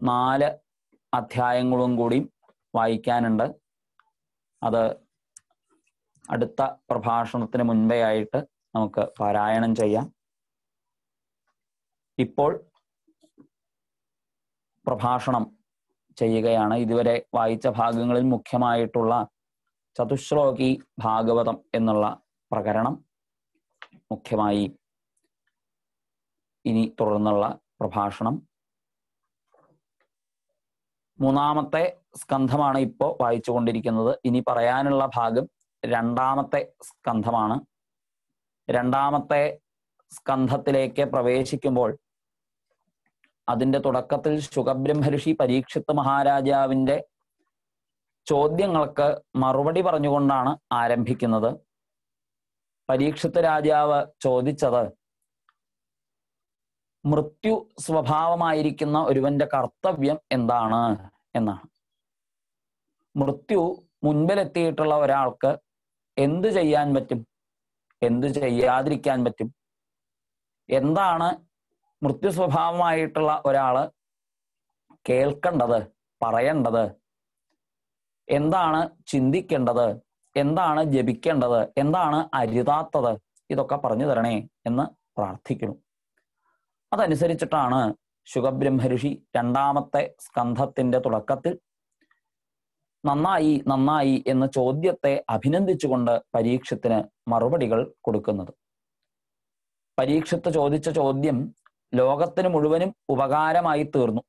4 അധ്യായങ്ങളും കൂടി വായിക്കാനുണ്ട്. അത് അടുത്ത പ്രഭാഷണത്തിന് മുൻപേ ആയിട്ട് നമുക്ക് പാരായണം ചെയ്യാം. ഇപ്പോൾ പ്രഭാഷണം ചെയ്യുകയാണ്. ഇതുവരെ വായിച്ച ഭാഗങ്ങളിൽ മുഖ്യമായിട്ടുള്ള ചതുശ്ലോകി ഭാഗവതം എന്നുള്ള പ്രകരണം മുഖ്യമായി ഇനി തുടർന്നുള്ള പ്രഭാഷണം. 3ാമത്തെ സ്കന്ധമാണ് ഇപ്പോൾ വായിച്ചുകൊണ്ടിരിക്കുന്നത്. ഇനി പറയാനുള്ള ഭാഗം 2ാമത്തെ സ്കന്ധമാണ്. 2ാമത്തെ സ്കന്ധത്തിലേക്ക് പ്രവേശിക്കുമ്പോൾ അതിൻ്റെ തുടക്കത്തിൽ ശുകബ്രഹ്മർഷി പരീക്ഷിത് മഹാരാജാവിൻ്റെ ചോദ്യങ്ങൾക്ക് മറുപടി പറഞ്ഞുകൊണ്ടാണ് ആരംഭിക്കുന്നത്. പരീക്ഷിത് രാജാവ് ചോദിച്ചത് മൃത്യു സ്വഭാവമായിരിക്കുന്ന ഒരുവന്റെ കർത്തവ്യം എന്താണ് എന്നാണ്. മൃത്യു മുൻപിലെത്തിയിട്ടുള്ള ഒരാൾക്ക് എന്ത് ചെയ്യാൻ പറ്റും, എന്ത് ചെയ്യാതിരിക്കാൻ പറ്റും, എന്താണ് മൃത്യു സ്വഭാവമായിട്ടുള്ള ഒരാള് കേൾക്കേണ്ടത്, പറയേണ്ടത്, എന്താണ് ചിന്തിക്കേണ്ടത്, എന്താണ് ജപിക്കേണ്ടത്, എന്താണ് അരുതാത്തത്, ഇതൊക്കെ പറഞ്ഞു തരണേ എന്ന് പ്രാർത്ഥിക്കുന്നു. അതനുസരിച്ചിട്ടാണ് ശുകബ്രഹ്മർഷി 2ാമത്തെ സ്കന്ധത്തിന്റെ തുടക്കത്തിൽ നന്നായി നന്നായി എന്ന ചോദ്യത്തെ അഭിനന്ദിച്ചുകൊണ്ട് പരീക്ഷത്തിന് മറുപടികൾ കൊടുക്കുന്നത്. പരീക്ഷത്ത് ചോദിച്ച ചോദ്യം ലോകത്തിന് മുഴുവനും ഉപകാരമായി തീർന്നു.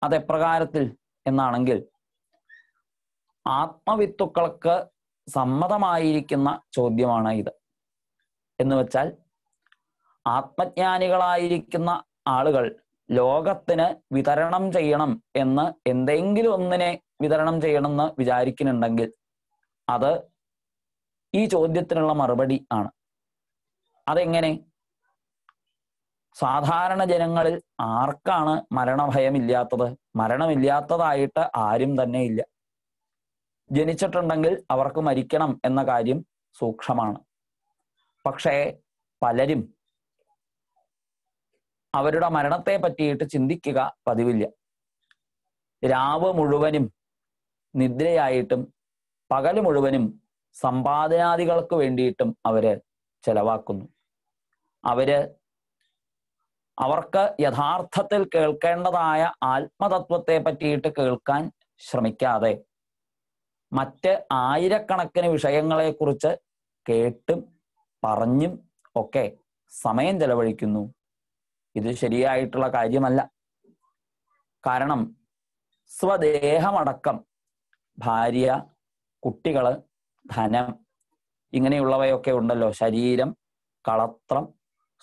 അതെപ്രകാരത്തിൽ എന്നാണെങ്കിൽ, ആത്മവിത്തുക്കൾക്ക് സമ്മതമായിരിക്കുന്ന ചോദ്യമാണ് ഇത്. എന്ന് വെച്ചാൽ ആത്മജ്ഞാനികളായിരിക്കുന്ന ആളുകൾ ലോകത്തിന് വിതരണം ചെയ്യണം എന്ന് എന്തെങ്കിലും ഒന്നിനെ വിതരണം ചെയ്യണമെന്ന് വിചാരിക്കുന്നുണ്ടെങ്കിൽ അത് ഈ ചോദ്യത്തിനുള്ള മറുപടി ആണ്. അതെങ്ങനെ? സാധാരണ ജനങ്ങളിൽ ആർക്കാണ് മരണഭയമില്ലാത്തത്? മരണമില്ലാത്തതായിട്ട് ആരും തന്നെ ഇല്ല. ജനിച്ചിട്ടുണ്ടെങ്കിൽ അവർക്ക് മരിക്കണം എന്ന കാര്യം സൂക്ഷ്മമാണ്. പക്ഷേ പലരും അവരുടെ മരണത്തെ പറ്റിയിട്ട് ചിന്തിക്കുക പതിവില്ല. രാവ് മുഴുവനും നിദ്രയായിട്ടും പകല് മുഴുവനും സമ്പാദനാദികൾക്ക് വേണ്ടിയിട്ടും അവര് ചെലവാക്കുന്നു. അവർക്ക് യഥാർത്ഥത്തിൽ കേൾക്കേണ്ടതായ ആത്മതത്വത്തെ പറ്റിയിട്ട് കേൾക്കാൻ ശ്രമിക്കാതെ മറ്റ് ആയിരക്കണക്കിന് വിഷയങ്ങളെക്കുറിച്ച് കേട്ടും പറഞ്ഞും ഒക്കെ സമയം ചെലവഴിക്കുന്നു. ഇത് ശരിയായിട്ടുള്ള കാര്യമല്ല. കാരണം സ്വദേഹമടക്കം ഭാര്യ, കുട്ടികള്, ധനം, ഇങ്ങനെയുള്ളവയൊക്കെ ഉണ്ടല്ലോ. ശരീരം, കളത്രം,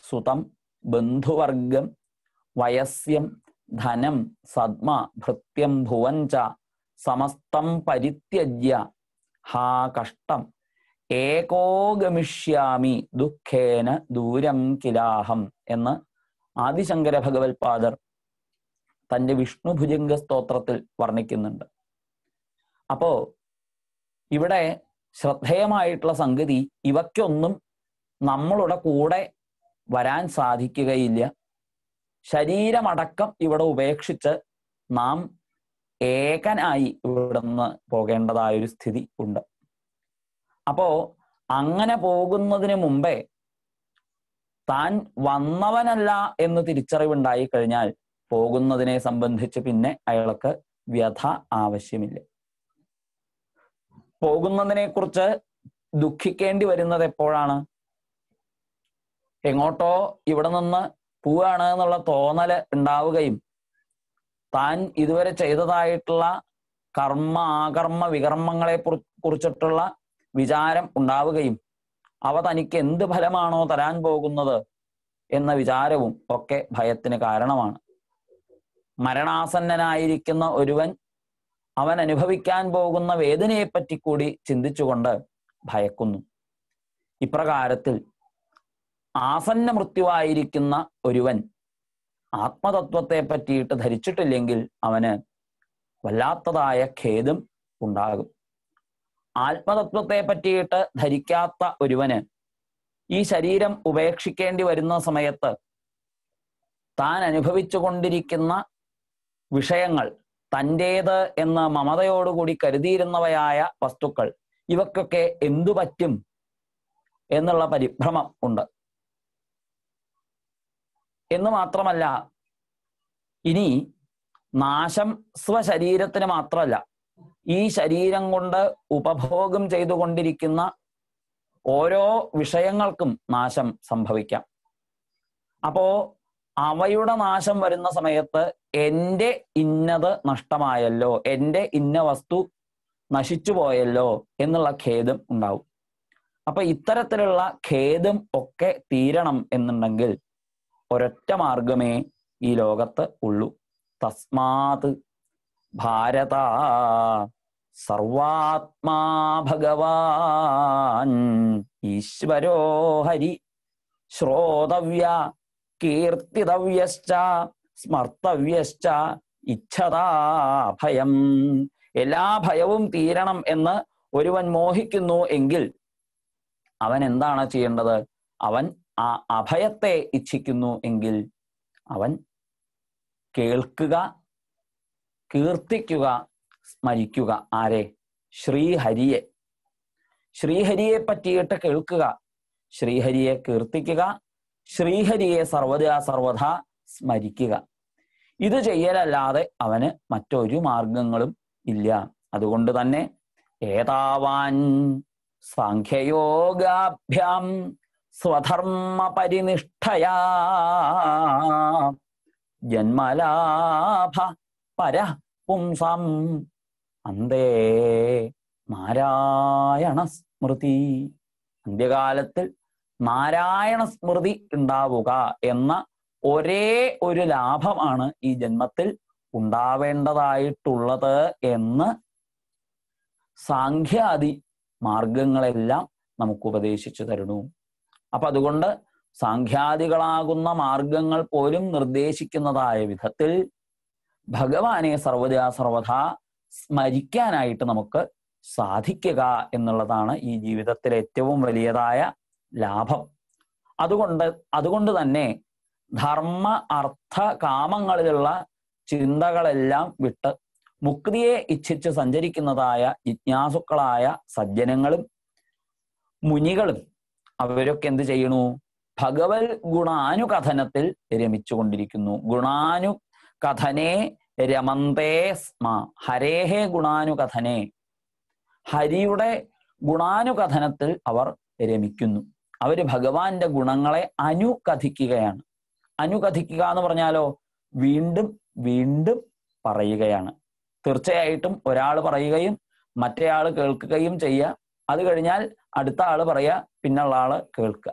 സുതം, ബന്ധുവർഗം, വയസ്യം, ധനം, സദ്മ, ഭൃത്യം, ഭുവഞ്ച സമസ്തം പരിത്യജ്യ ഹാ കഷ്ടം ഏകോ ഗമിഷ്യാമി ദുഃഖേന ദൂരം കിലാഹം എന്ന് ആദിശങ്കര ഭഗവത്പാദർ തൻ്റെ വിഷ്ണു ഭുജംഗ സ്തോത്രത്തിൽ വർണ്ണിക്കുന്നുണ്ട്. അപ്പോ ഇവിടെ ശ്രദ്ധേയമായിട്ടുള്ള സംഗതി, ഇവയ്ക്കൊന്നും നമ്മളുടെ കൂടെ വരാൻ സാധിക്കുകയില്ല. ശരീരമടക്കം ഇവിടെ ഉപേക്ഷിച്ച് നാം ഏകനായി ഇവിടുന്ന് പോകേണ്ടതായൊരു സ്ഥിതി ഉണ്ട്. അപ്പോ അങ്ങനെ പോകുന്നതിന് മുമ്പേ താൻ വന്നവനല്ല എന്ന് തിരിച്ചറിവുണ്ടായി കഴിഞ്ഞാൽ പോകുന്നതിനെ സംബന്ധിച്ച് പിന്നെ അയാൾക്ക് വ്യഥ ആവശ്യമില്ല. പോകുന്നതിനെ കുറിച്ച് ദുഃഖിക്കേണ്ടി വരുന്നത് എപ്പോഴാണ്? എങ്ങോട്ടോ ഇവിടെ നിന്ന് പോവാണ് എന്നുള്ള തോന്നല് ഉണ്ടാവുകയും താൻ ഇതുവരെ ചെയ്തതായിട്ടുള്ള കർമ്മ ആകർമ്മ വികർമ്മങ്ങളെ കുറിച്ചിട്ടുള്ള വിചാരം ഉണ്ടാവുകയും അവ തനിക്ക് എന്ത് ഫലമാണോ തരാൻ പോകുന്നത് എന്ന വിചാരവും ഒക്കെ ഭയത്തിന് കാരണമാണ്. മരണാസന്നനായിരിക്കുന്ന ഒരുവൻ അവൻ അനുഭവിക്കാൻ പോകുന്ന വേദനയെപ്പറ്റി കൂടി ചിന്തിച്ചുകൊണ്ട് ഭയക്കുന്നു. ഇപ്രകാരത്തിൽ ആസന്ന മൃത്യുവായിരിക്കുന്ന ഒരുവൻ ആത്മതത്വത്തെ പറ്റിയിട്ട് ധരിച്ചിട്ടില്ലെങ്കിൽ അവന് വല്ലാത്തതായ ഖേദം ഉണ്ടാകും. ആത്മതത്വത്തെ പറ്റിയിട്ട് ധരിക്കാത്ത ഒരുവന് ഈ ശരീരം ഉപേക്ഷിക്കേണ്ടി വരുന്ന സമയത്ത് താൻ അനുഭവിച്ചു കൊണ്ടിരിക്കുന്ന വിഷയങ്ങൾ, തൻ്റേത് എന്ന് മമതയോടുകൂടി കരുതിയിരുന്നവയായ വസ്തുക്കൾ, ഇവക്കൊക്കെ എന്തു പറ്റും എന്നുള്ള പരിഭ്രമം ഉണ്ട്. എന്ന് മാത്രമല്ല, ഇനി നാശം സ്വശരീരത്തിന് മാത്രമല്ല, ഈ ശരീരം കൊണ്ട് ഉപഭോഗം ചെയ്തുകൊണ്ടിരിക്കുന്ന ഓരോ വിഷയങ്ങൾക്കും നാശം സംഭവിക്കാം. അപ്പോ അവയുടെ നാശം വരുന്ന സമയത്ത് എൻ്റെ ഇന്നത് നഷ്ടമായല്ലോ, എൻ്റെ ഇന്ന വസ്തു നശിച്ചു പോയല്ലോ എന്നുള്ള ഖേദം ഉണ്ടാവും. അപ്പൊ ഇത്തരത്തിലുള്ള ഖേദം ഒക്കെ തീരണം എന്നുണ്ടെങ്കിൽ ഒരൊറ്റ മാർഗമേ ഈ ലോകത്ത് ഉള്ളൂ. തസ്മാത് ഭാരത സർവാത്മാ ഭഗവാൻ ഈശ്വരോ ഹരി ശ്രോതവ്യ കീർത്തിതവ്യശ്ച സ്മർത്തവ്യശ്ച ഇച്ഛതാ ഭയം. എല്ലാ ഭയവും തീരണം എന്ന് ഒരുവൻ മോഹിക്കുന്നു എങ്കിൽ അവൻ എന്താണ് ചെയ്യേണ്ടത്? അവൻ ആ അഭയത്തെ ഇച്ഛിക്കുന്നു എങ്കിൽ അവൻ കേൾക്കുക, കീർത്തിക്കുക, സ്മരിക്കുക. ആരെ? ശ്രീഹരിയെ. ശ്രീഹരിയെ പറ്റിയിട്ട് കേൾക്കുക, ശ്രീഹരിയെ കീർത്തിക്കുക, ശ്രീഹരിയെ സർവദാ സ്മരിക്കുക. ഇത് ചെയ്യലല്ലാതെ അവന് മറ്റൊരു മാർഗങ്ങളും ഇല്ല. അതുകൊണ്ട് തന്നെ ഏതാവാൻ സാഖ്യയോഗാഭ്യാം സ്വധർമ്മ പരിനിഷ്ഠയാ ജന്മലാഭ പര പുംസാം അന്തേ നാരായണ സ്മൃതി. അന്ത്യകാലത്തിൽ നാരായണ സ്മൃതി ഉണ്ടാവുക എന്ന ഒരേ ഒരു ലാഭമാണ് ഈ ജന്മത്തിൽ ഉണ്ടാവേണ്ടതായിട്ടുള്ളത് എന്ന് സാഖ്യാദി മാർഗങ്ങളെല്ലാം നമുക്ക് ഉപദേശിച്ചു തരുന്നു. അപ്പൊ അതുകൊണ്ട് സാഖ്യാദികളാകുന്ന മാർഗങ്ങൾ പോലും നിർദ്ദേശിക്കുന്നതായ വിധത്തിൽ ഭഗവാനെ സർവദാ സ്മരിക്കാനായിട്ട് നമുക്ക് സാധിക്കുക എന്നുള്ളതാണ് ഈ ജീവിതത്തിലെ ഏറ്റവും വലിയതായ ലാഭം. അതുകൊണ്ട് തന്നെ ധർമ്മ അർത്ഥ കാമങ്ങളിലുള്ള ചിന്തകളെല്ലാം വിട്ട് മുക്തിയെ ഇച്ഛിച്ച് സഞ്ചരിക്കുന്നതായ ജിജ്ഞാസുക്കളായ സജ്ജനങ്ങളും മുനികളും അവരൊക്കെ എന്ത് ചെയ്യണു? ഭഗവത് ഗുണാനുകഥനത്തിൽ രമിച്ചുകൊണ്ടിരിക്കുന്നു. ഗുണാനുകഥനെ രമന്തേ സ്മ. ഹരേഹേ ഗുണാനുകഥനെ. ഹരിയുടെ ഗുണാനുകഥനത്തിൽ അവർ രമിക്കുന്നു. അവര് ഭഗവാന്റെ ഗുണങ്ങളെ അനുകഥിക്കുകയാണ്. അനുകഥിക്കുക എന്ന് പറഞ്ഞാലോ വീണ്ടും വീണ്ടും പറയുകയാണ്. തീർച്ചയായിട്ടും ഒരാൾ പറയുകയും മറ്റേയാൾ കേൾക്കുകയും ചെയ്യുക. അത് കഴിഞ്ഞാൽ അടുത്ത ആള് പറയുക, പിന്നുള്ള ആള് കേൾക്കുക.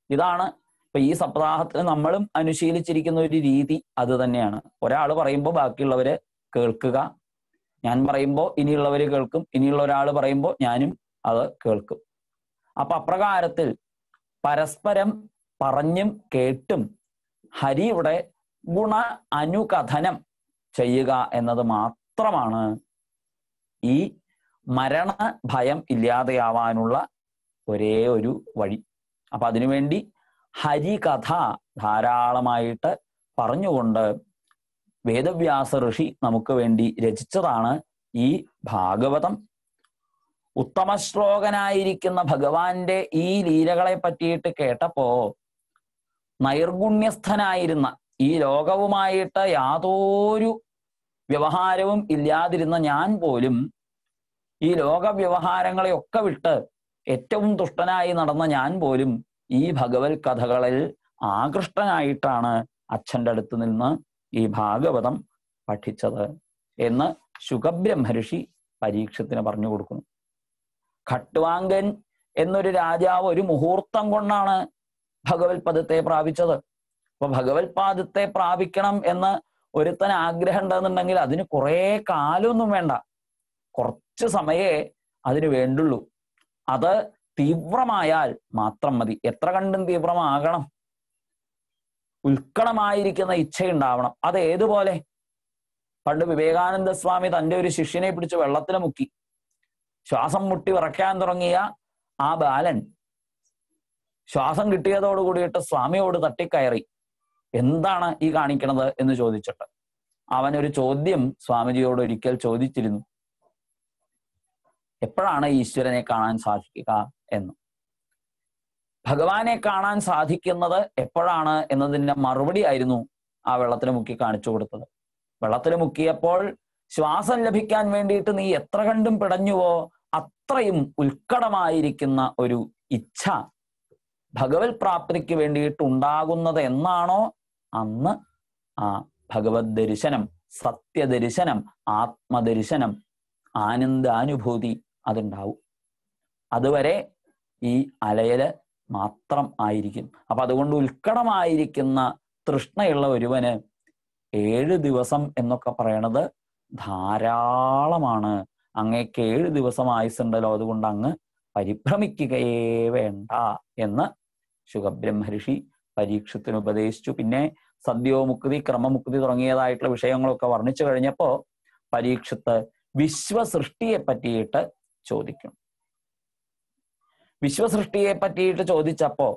ഇതാണ് ഇപ്പൊ ഈ സപ്താഹത്തിൽ നമ്മളും അനുശീലിച്ചിരിക്കുന്ന ഒരു രീതി. അത് തന്നെയാണ്. ഒരാൾ പറയുമ്പോൾ ബാക്കിയുള്ളവര് കേൾക്കുക. ഞാൻ പറയുമ്പോൾ ഇനിയുള്ളവര് കേൾക്കും. ഇനിയുള്ള ഒരാൾ പറയുമ്പോൾ ഞാനും അത് കേൾക്കും. അപ്പൊ അപ്രകാരത്തിൽ പരസ്പരം പറഞ്ഞും കേട്ടും ഹരിയുടെ ഗുണ അനുകഥനം ചെയ്യുക എന്നത് മാത്രമാണ് ഈ മരണ ഭയം ഇല്ലാതെയാവാനുള്ള ഒരേ ഒരു വഴി. അപ്പൊ അതിനുവേണ്ടി ഹരികഥ ധാരാളമായിട്ട് പറഞ്ഞുകൊണ്ട് വേദവ്യാസ ഋഷി നമുക്ക് വേണ്ടി രചിച്ചതാണ് ഈ ഭാഗവതം. ഉത്തമശ്ലോകനായിരിക്കുന്ന ഭഗവാന്റെ ഈ ലീലകളെ പറ്റിയിട്ട് കേട്ടപ്പോ നൈർഗുണ്യസ്ഥനായിരുന്ന, ഈ ലോകവുമായിട്ട് യാതൊരു വ്യവഹാരവും ഇല്ലാതിരുന്ന ഞാൻ പോലും ഈ ലോക വ്യവഹാരങ്ങളെയൊക്കെ വിട്ട് ഏറ്റവും തുഷ്ടനായി നടന്ന ഞാൻ പോലും ഈ ഭഗവത് കഥകളിൽ ആകൃഷ്ടനായിട്ടാണ് അച്ഛൻ്റെ അടുത്ത് നിന്ന് ഈ ഭാഗവതം പഠിച്ചത് എന്ന് ശുകബ്രഹ്മർഷി പരീക്ഷത്തിന് പറഞ്ഞു കൊടുക്കുന്നു. ഖട്വാങ്കൻ എന്നൊരു രാജാവ് ഒരു മുഹൂർത്തം കൊണ്ടാണ് ഭഗവത് പദത്തെ പ്രാപിച്ചത്. അപ്പൊ ഭഗവത് പാദത്തെ പ്രാപിക്കണം എന്ന് ഒരുത്തന് ആഗ്രഹം ഉണ്ടെന്നുണ്ടെങ്കിൽ അതിന് കുറെ കാലമൊന്നും വേണ്ട, കുറച്ച് സമയേ അതിന് വേണ്ടുള്ളൂ. അത് തീവ്രമായാൽ മാത്രം മതി. എത്ര കണ്ടും തീവ്രമാകണം? ഉത്കടമായിരിക്കുന്ന ഇച്ഛയുണ്ടാവണം. അത് ഏതുപോലെ? പണ്ട് വിവേകാനന്ദ സ്വാമി തൻ്റെ ഒരു ശിഷ്യനെ പിടിച്ച് വെള്ളത്തിൽ മുക്കി. ശ്വാസം മുട്ടി വിറയ്ക്കാൻ തുടങ്ങിയ ആ ബാലൻ ശ്വാസം കിട്ടിയതോട് കൂടിയിട്ട് സ്വാമിയോട് തട്ടിക്കയറി, എന്താണ് ഈ കാണിക്കണത് എന്ന് ചോദിച്ചിട്ട്. അവനൊരു ചോദ്യം സ്വാമിജിയോട് ഒരിക്കൽ ചോദിച്ചിരുന്നു, എപ്പോഴാണ് ഈശ്വരനെ കാണാൻ സാധിക്കുക എന്ന്. ഭഗവാനെ കാണാൻ സാധിക്കുന്നത് എപ്പോഴാണ് എന്നതിന്റെ മറുപടി ആയിരുന്നു ആ വെള്ളത്തിൽ മുക്കി കാണിച്ചു കൊടുത്തത്. വെള്ളത്തിൽ മുക്കിയപ്പോൾ ശ്വാസം ലഭിക്കാൻ വേണ്ടിയിട്ട് നീ എത്ര കണ്ടും പിടഞ്ഞുവോ അത്രയും ഉത്കടമായിരിക്കുന്ന ഒരു ഇച്ഛ ഭഗവത് പ്രാപ്തിക്ക് വേണ്ടിയിട്ട് ഉണ്ടാകുന്നത് എന്നാണോ അന്ന് ആ ഭഗവത് ദർശനം, സത്യദർശനം, ആത്മദർശനം, ആനന്ദാനുഭൂതി അതുണ്ടാവും. അതുവരെ ഈ അലയല് മാത്രം ആയിരിക്കും. അപ്പൊ അതുകൊണ്ട് ഉത്കടമായിരിക്കുന്ന തൃഷ്ണയുള്ള ഒരുവന് 7 ദിവസം എന്നൊക്കെ പറയണത് ധാരാളമാണ്. അങ്ങേക്ക് 7 ദിവസം ആയുസ്സുണ്ടല്ലോ, അതുകൊണ്ട് അങ്ങ് പരിഭ്രമിക്കുകയേ വേണ്ട എന്ന് ശുകബ്രഹ്മർഷി പരീക്ഷത്തിന് ഉപദേശിച്ചു. പിന്നെ സദ്യോമുക്തി, ക്രമമുക്തി തുടങ്ങിയതായിട്ടുള്ള വിഷയങ്ങളൊക്കെ വർണ്ണിച്ചു കഴിഞ്ഞപ്പോ പരീക്ഷത്ത് വിശ്വസൃഷ്ടിയെ പറ്റിയിട്ട് ചോദിക്കും. വിശ്വസൃഷ്ടിയെ പറ്റിയിട്ട് ചോദിച്ചപ്പോ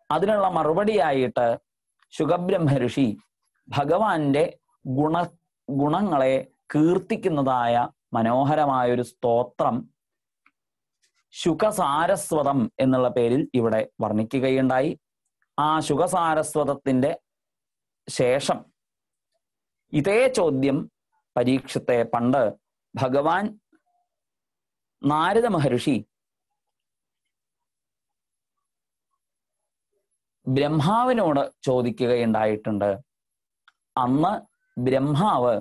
അതിനുള്ള മറുപടിയായിട്ട് ശുകബ്രഹ്മർഷി ഭഗവാന്റെ ഗുണങ്ങളെ കീർത്തിക്കുന്നതായ മനോഹരമായൊരു സ്തോത്രം ശുകസാരസ്വതം എന്നുള്ള പേരിൽ ഇവിടെ വർണ്ണിക്കുകയുണ്ടായി. ആ ശുകസാരസ്വതത്തിന്റെ ശേഷം ഇതേ ചോദ്യം പരീക്ഷത്തെ പണ്ട് ഭഗവാൻ നാരദ മഹർഷി ബ്രഹ്മാവിനോട് ചോദിക്കുകയുണ്ടായിട്ടുണ്ട്. അന്ന് ബ്രഹ്മാവ്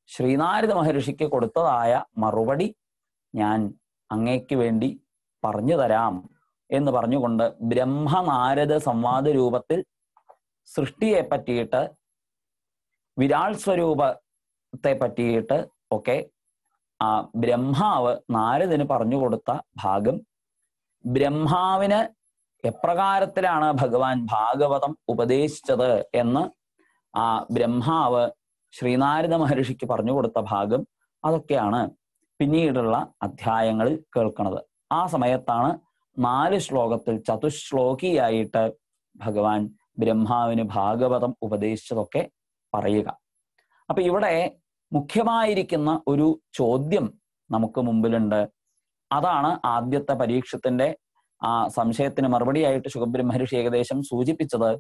ശ്രീനാരദ മഹർഷിക്ക് കൊടുത്തതായ മറുപടി ഞാൻ അങ്ങേക്ക് വേണ്ടി പറഞ്ഞു തരാം എന്ന് പറഞ്ഞുകൊണ്ട് ബ്രഹ്മനാരദ സംവാദ രൂപത്തിൽ സൃഷ്ടിയെ പറ്റിയിട്ട്, വിരാട് സ്വരൂപത്തെ പറ്റിയിട്ട് ഒക്കെ ആ ബ്രഹ്മാവ് നാരദന് പറഞ്ഞു കൊടുത്ത ഭാഗം, ബ്രഹ്മാവിന് എപ്രകാരത്തിലാണ് ഭഗവാൻ ഭാഗവതം ഉപദേശിച്ചത് എന്ന് ആ ബ്രഹ്മാവ് ശ്രീനാരദ മഹർഷിക്ക് പറഞ്ഞു കൊടുത്ത ഭാഗം, അതൊക്കെയാണ് പിന്നീടുള്ള അധ്യായങ്ങളിൽ കേൾക്കുന്നത്. ആ സമയത്താണ് 4 ശ്ലോകത്തിൽ ചതുശ്ലോകിയായിട്ട് ഭഗവാൻ ബ്രഹ്മാവിന് ഭാഗവതം ഉപദേശിച്ചതൊക്കെ പറയുക. അപ്പൊ ഇവിടെ മുഖ്യമായിരിക്കുന്ന ഒരു ചോദ്യം നമുക്ക് മുമ്പിലുണ്ട്. അതാണ് ആദ്യത്തെ പരീക്ഷത്തിന്റെ ആ സംശയത്തിന് മറുപടിയായിട്ട് ശുകബ്രഹ്മർഷി ഏകദേശം സൂചിപ്പിച്ചത്.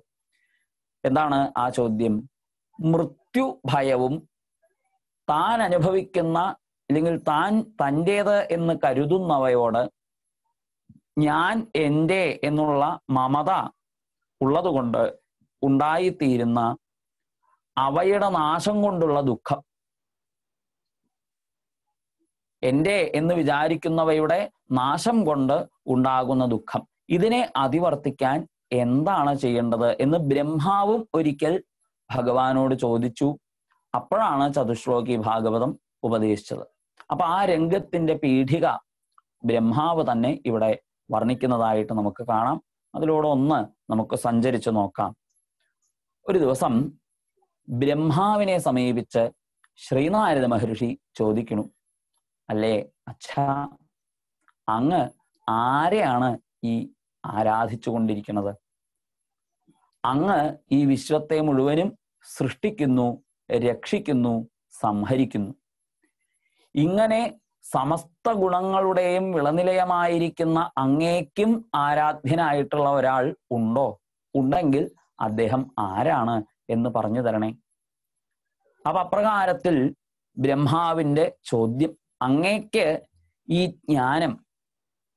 എന്താണ് ആ ചോദ്യം? മൃത്യു ഭയവും താൻ അനുഭവിക്കുന്ന അല്ലെങ്കിൽ താൻ തൻ്റേത് എന്ന് കരുതുന്നവയോട് ഞാൻ എൻ്റെ എന്നുള്ള മമത ഉള്ളതുകൊണ്ട് ഉണ്ടായിത്തീരുന്ന അവയുടെ നാശം കൊണ്ടുള്ള ദുഃഖം, എൻ്റെ എന്ന് വിചാരിക്കുന്നവയുടെ നാശം കൊണ്ട് ഉണ്ടാകുന്ന ദുഃഖം, ഇതിനെ അതിവർത്തിക്കാൻ എന്താണ് ചെയ്യേണ്ടത് എന്ന് ബ്രഹ്മാവും ഒരിക്കൽ ഭഗവാനോട് ചോദിച്ചു. അപ്പോഴാണ് ചതുശ്ലോകി ഭാഗവതം ഉപദേശിച്ചത്. അപ്പൊ ആ രംഗത്തിന്റെ പീഠിക ബ്രഹ്മാവ് തന്നെ ഇവിടെ വർണ്ണിക്കുന്നതായിട്ട് നമുക്ക് കാണാം. അതിലൂടെ ഒന്ന് നമുക്ക് സഞ്ചരിച്ചു നോക്കാം. ഒരു ദിവസം ബ്രഹ്മാവിനെ സമീപിച്ച് ശ്രീനാരദ മഹർഷി ചോദിക്കണു, അല്ലേ അച്ഛാ, അങ്ങ് ആരെയാണ് ഈ ആരാധിച്ചു കൊണ്ടിരിക്കുന്നത്? അങ്ങ് ഈ വിശ്വത്തെ മുഴുവനും സൃഷ്ടിക്കുന്നു, രക്ഷിക്കുന്നു, സംഹരിക്കുന്നു. ഇങ്ങനെ സമസ്ത ഗുണങ്ങളുടെയും വിളനിലയമായിരിക്കുന്ന അങ്ങേക്കും ആരാധ്യനായിട്ടുള്ള ഒരാൾ ഉണ്ടോ? ഉണ്ടെങ്കിൽ അദ്ദേഹം ആരാണ് എന്ന് പറഞ്ഞു തരണേ. അപ്പൊ അപ്രകാരത്തിൽ ബ്രഹ്മാവിന്റെ ചോദ്യം, അങ്ങേക്ക് ഈ ജ്ഞാനം,